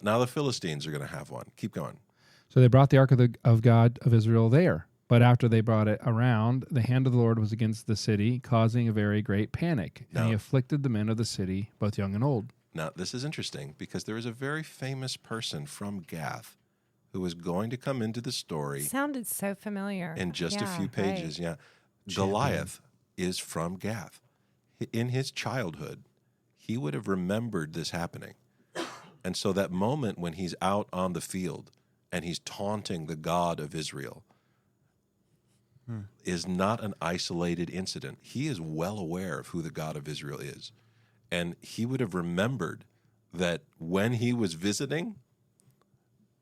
Now the Philistines are going to have one. Keep going. So they brought the ark of God of Israel there. But after they brought it around, the hand of the Lord was against the city, causing a very great panic. And he afflicted the men of the city, both young and old. Now, this is interesting because there is a very famous person from Gath who is going to come into the story. Sounded so familiar. In just a few pages, yeah. Goliath is from Gath. In his childhood, he would have remembered this happening. And so that moment when he's out on the field and he's taunting the God of Israel is not an isolated incident. He is well aware of who the God of Israel is. And he would have remembered that when he was visiting,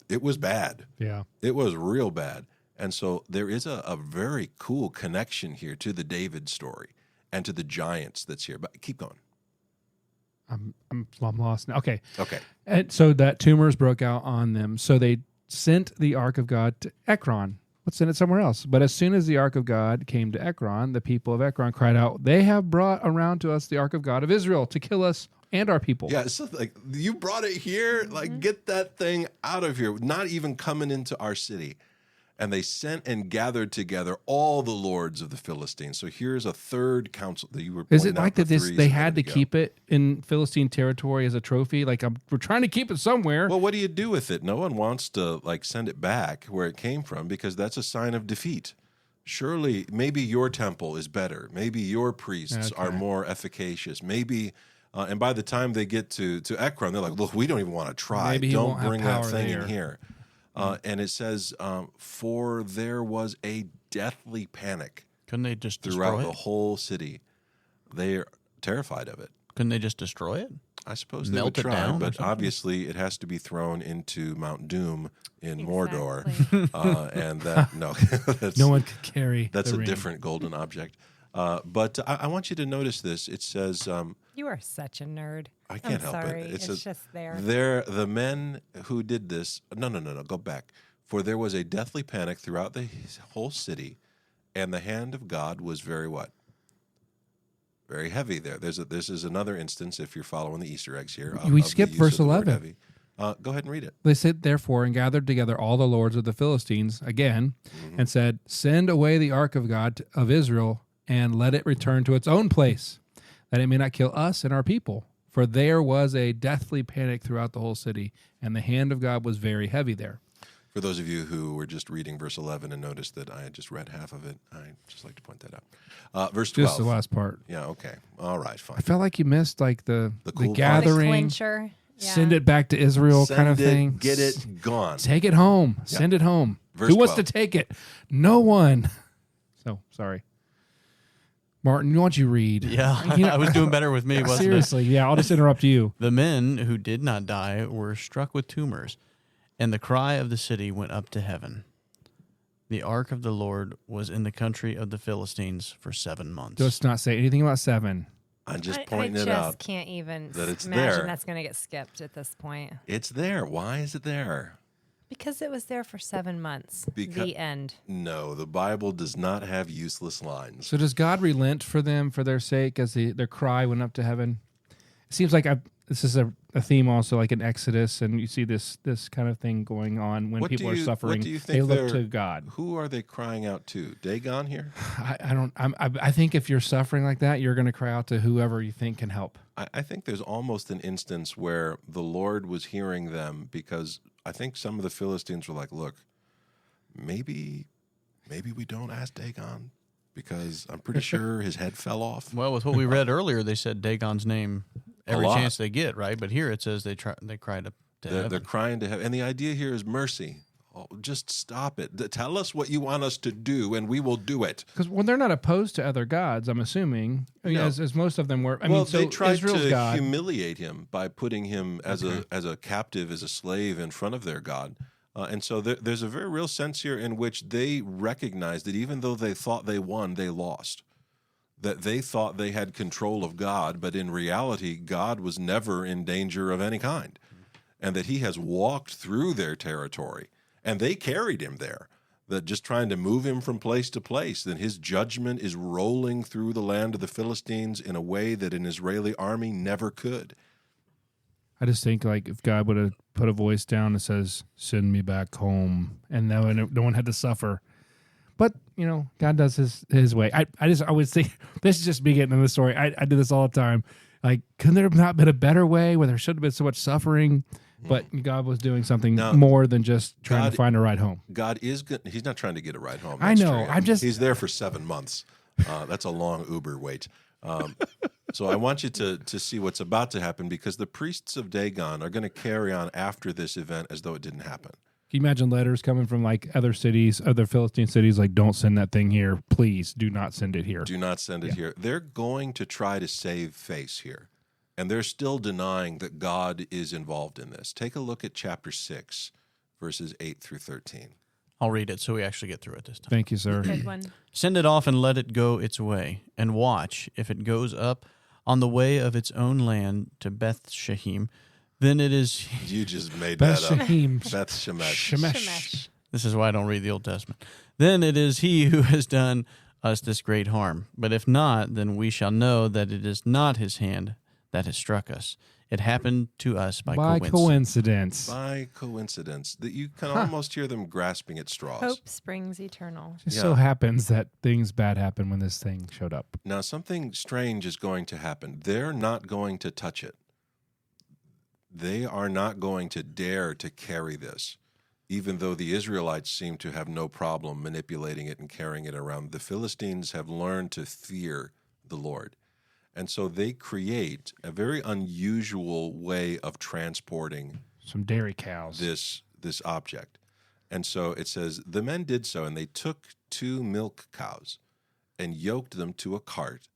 it was bad. Yeah. It was real bad. And so there is a very cool connection here to the David story and to the giants that's here. But keep going. I'm lost now. Okay. Okay. And so that tumors broke out on them. So they sent the ark of God to Ekron. Let's send it somewhere else. But as soon as the ark of God came to Ekron, the people of Ekron cried out, "They have brought around to us the ark of God of Israel to kill us and our people." Yeah, so like you brought it here, like get that thing out of here, not even coming into our city. And they sent and gathered together all the lords of the Philistines. So here's a third council that you were. Is it pointing out like that? the This threes they a had to minute ago. keep it in Philistine territory as a trophy? Like we're trying to keep it somewhere. Well, what do you do with it? No one wants to like send it back where it came from because that's a sign of defeat. Surely, maybe your temple is better. Maybe your priests are more efficacious. Maybe, and by the time they get to Ekron, they're like, "Look, we don't even want to try. Maybe he Don't won't have bring that power thing there." in here." And it says, "For there was a deathly panic Couldn't they just throughout destroy the it? whole city. They're terrified of it." Couldn't they just destroy it? I suppose they Melt would it try, down or but something? obviously it has to be thrown into Mount Doom in Mordor, Exactly. and that that's, No one could carry. that's the a ring. different golden object. But I want you to notice this. It says, You are such a nerd. I can't I'm help sorry. it. It It's says, just there. the men who did this. No, go back. For there was a deathly panic throughout the whole city, and the hand of God was very what? Very heavy there. This is another instance, if you're following the Easter eggs here. We of the skipped use verse of the word 11. heavy. Go ahead and read it. They said, therefore, and gathered together all the lords of the Philistines again, and said, "Send away the ark of God of Israel, and let it return to its own place, that it may not kill us and our people. For there was a deathly panic throughout the whole city, and the hand of God was very heavy there." For those of you who were just reading verse 11 and noticed that I had just read half of it, I'd just like to point that out. Verse 12. Just the last part. Yeah, okay. All right, fine. I felt like you missed like the cool part. The gathering, clincher. Yeah. send it back to Israel Send kind of it, thing. get it, gone. Take it home. Send it home. Verse Who wants 12. to take it? No one. So, sorry. Martin, why don't you read? Yeah, You know- I was doing better with me, wasn't it? Seriously, yeah, I'll just interrupt you. The men who did not die were struck with tumors, and the cry of the city went up to heaven. The ark of the Lord was in the country of the Philistines for 7 months. Just not say anything about 7. I'm just I pointing just it out. can't even that it's imagine there. that's going to get skipped at this point. It's there. Why is it there? Because it was there for 7 months. Because- The end. No, the Bible does not have useless lines. So does God relent for them for their sake as their cry went up to heaven? It seems like this is a theme also like in Exodus, and you see this kind of thing going on when What people do are you- suffering. what do you They think look they're- to God. Who are they crying out to? Dagon here? I think if you're suffering like that, you're going to cry out to whoever you think can help. I think there's almost an instance where the Lord was hearing them because I think some of the Philistines were like, look, maybe we don't ask Dagon because I'm pretty sure his head fell off. Well, with what we read earlier, they said Dagon's name every lot. chance they get, right? But here it says they cried up to They're heaven. crying to heaven. And the idea here is mercy. Oh, just stop it. Tell us what you want us to do, and we will do it. Because when they're not opposed to other gods, I'm assuming, I mean, No. as most of them were. I Well, mean, so they tried Israel's to God. humiliate him by putting him as a captive, as a slave in front of their God. And so there's a very real sense here in which they recognize that even though they thought they won, they lost. That they thought they had control of God, but in reality, God was never in danger of any kind. And that he has walked through their territory, and they carried him there. That just trying to move him from place to place, that his judgment is rolling through the land of the Philistines in a way that an Israeli army never could. I just think like if God would have put a voice down that says, "Send me back home," and no one had to suffer. But God does his way. I always think this is just me getting into the story. I do this all the time. Like, couldn't there have not been a better way where there should have been so much suffering? But God was doing something more than just trying to find a ride home. God is good. He's not trying to get a ride home. I know. True. He's there for 7 months. That's a long Uber wait. So I want you to see what's about to happen, because the priests of Dagon are going to carry on after this event as though it didn't happen. Can you imagine letters coming from like other cities, other Philistine cities, like, don't send that thing here. Please do not send it here. Do not send it here. They're going to try to save face here. And they're still denying that God is involved in this. Take a look at chapter 6, verses 8 through 13. I'll read it so we actually get through it this time. Thank you, sir. Good one. Send it off and let it go its way, and watch if it goes up on the way of its own land to Beth Shemesh. Then it is. You just made Beth that up. Shemesh. Beth Shemesh. Shemesh. This is why I don't read the Old Testament. Then it is he who has done us this great harm. But if not, then we shall know that it is not his hand that has struck us. It happened to us by coincidence. By coincidence. That you can almost hear them grasping at straws. Hope springs eternal. Just so happens that things bad happened when this thing showed up. Now, something strange is going to happen. They're not going to touch it. They are not going to dare to carry this, even though the Israelites seem to have no problem manipulating it and carrying it around. The Philistines have learned to fear the Lord. And so they create a very unusual way of transporting some dairy cows. This object. And so it says, the men did so, and they took 2 milk cows and yoked them to a cart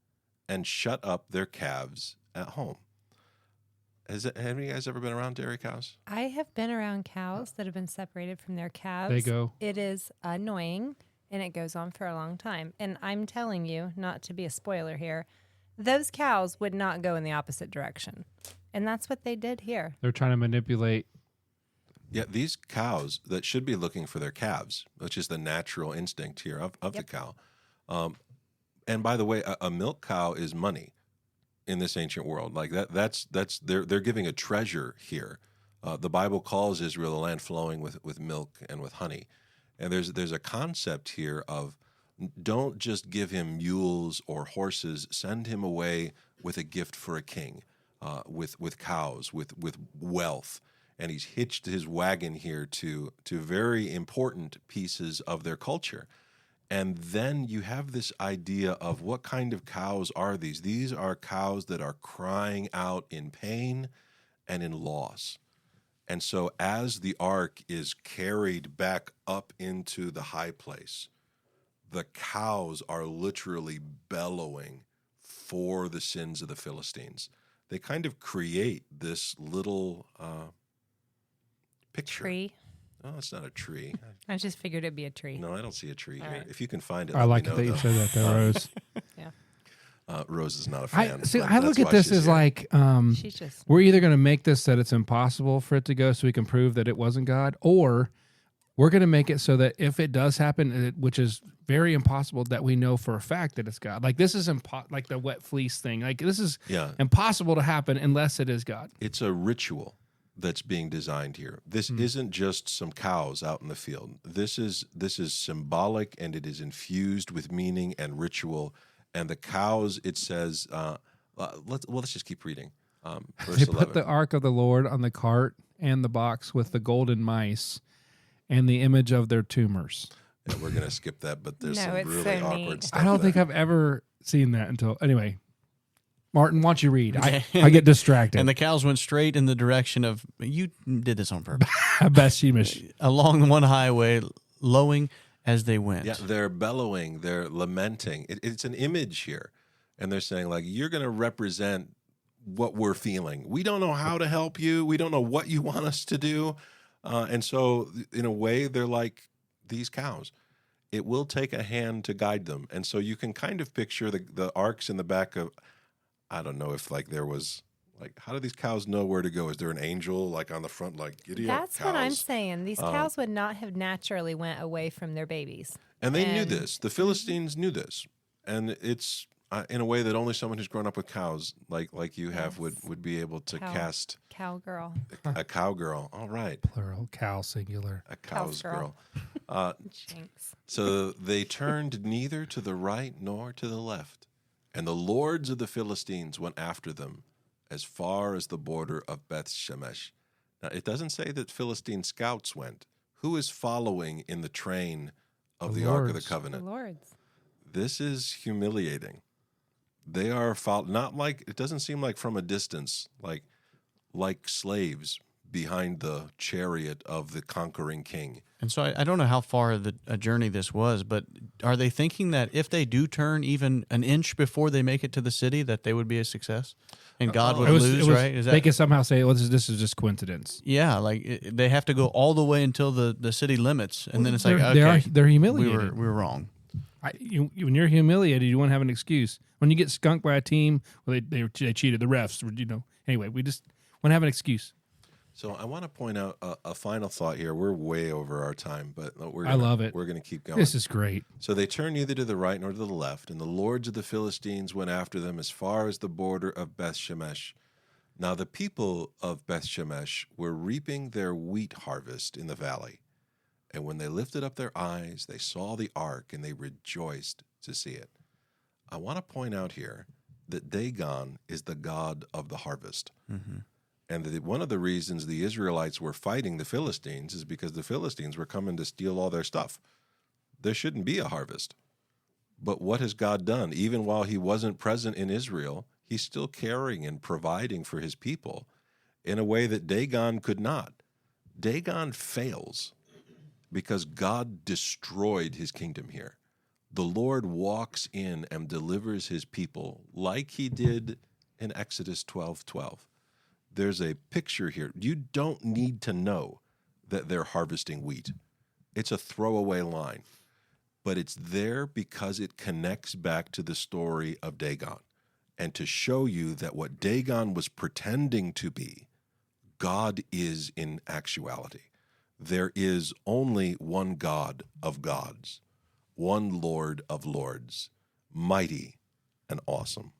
and shut up their calves at home. Have you guys ever been around dairy cows? I have been around cows that have been separated from their calves. They go. It is annoying, and it goes on for a long time. And I'm telling you, not to be a spoiler here, those cows would not go in the opposite direction. And that's what they did here. They're trying to manipulate. Yeah, these cows that should be looking for their calves, which is the natural instinct here of the cow. And by the way, a milk cow is money in this ancient world. Like that's they're giving a treasure here. The Bible calls Israel a land flowing with milk and with honey. And there's a concept here of, don't just give him mules or horses, send him away with a gift for a king, with cows, with wealth. And he's hitched his wagon here to very important pieces of their culture. And then you have this idea of what kind of cows are these? These are cows that are crying out in pain and in loss. And so as the ark is carried back up into the high place, the cows are literally bellowing for the sins of the Philistines. They kind of create this little picture. Tree. Oh, it's not a tree. I just figured it'd be a tree. No, I don't see a tree here. right. If you can find it, I let like me it know, that you though. said that, though, Rose. Yeah. Rose is not a fan. I look at this as like, She's just. we're either going to make this that it's impossible for it to go so we can prove that it wasn't God, or we're going to make it so that if it does happen, which is very impossible, that we know for a fact that it's God. Like this is like the wet fleece thing. Like this is impossible to happen unless it is God. It's a ritual that's being designed here. This isn't just some cows out in the field. This is symbolic, and it is infused with meaning and ritual. And the cows, it says, let's just keep reading. Verse They 11. put the ark of the Lord on the cart and the box with the golden mice and the image of their tumors. Yeah, we're going to skip that, but there's No, some it's really so awkward neat. stuff. I don't think there. I've ever seen that until anyway. Martin, why don't you read? I get distracted. And the cows went straight in the direction of, you did this on purpose, Best Shemesh. along one highway, lowing as they went. Yeah, they're bellowing, they're lamenting. It's an image here. And they're saying, like, you're going to represent what we're feeling. We don't know how to help you. We don't know what you want us to do. And so, in a way, they're like these cows. It will take a hand to guide them. And so you can kind of picture the arcs in the back of, I don't know if, like, there was, like, how do these cows know where to go? Is there an angel, like, on the front, like, giddy up, That's cows? what I'm saying. These cows would not have naturally went away from their babies. And they knew this. The Philistines knew this. And it's in a way that only someone who's grown up with cows, like you have, Yes. would be able to cast Cowgirl. a cowgirl. All right, Plural, cow, singular. a cow's Cowgirl. girl. Jinx. So they turned neither to the right nor to the left, and the lords of the Philistines went after them as far as the border of Beth Shemesh. Now, it doesn't say that Philistine scouts went. Who is following in the train of The the Ark of the lords. The Covenant? Lords. This is humiliating. They are not like, it doesn't seem like from a distance, like slaves behind the chariot of the conquering king. And so I don't know how far a journey this was, but are they thinking that if they do turn even an inch before they make it to the city, that they would be a success and God would lose, right? Is They can somehow say, well, this is just coincidence. yeah, like they have to go all the way until the city limits, and then it's like, okay, they're humiliated. we were wrong. When you're humiliated, you want to have an excuse. When you get skunked by a team, well, they cheated the refs. Anyway, we just want to have an excuse. So I want to point out a final thought here. We're way over our time, but I love it. We're going to keep going. This is great. So they turned neither to the right nor to the left, and the lords of the Philistines went after them as far as the border of Beth Shemesh. Now the people of Beth Shemesh were reaping their wheat harvest in the valley. And when they lifted up their eyes, they saw the ark, and they rejoiced to see it. I want to point out here that Dagon is the god of the harvest. Mm-hmm. And that one of the reasons the Israelites were fighting the Philistines is because the Philistines were coming to steal all their stuff. There shouldn't be a harvest. But what has God done? Even while he wasn't present in Israel, he's still caring and providing for his people in a way that Dagon could not. Dagon fails because God destroyed his kingdom here. The Lord walks in and delivers his people like he did in Exodus 12:12. There's a picture here. You don't need to know that they're harvesting wheat. It's a throwaway line, but it's there because it connects back to the story of Dagon and to show you that what Dagon was pretending to be, God is in actuality. There is only one God of gods, one Lord of lords, mighty and awesome.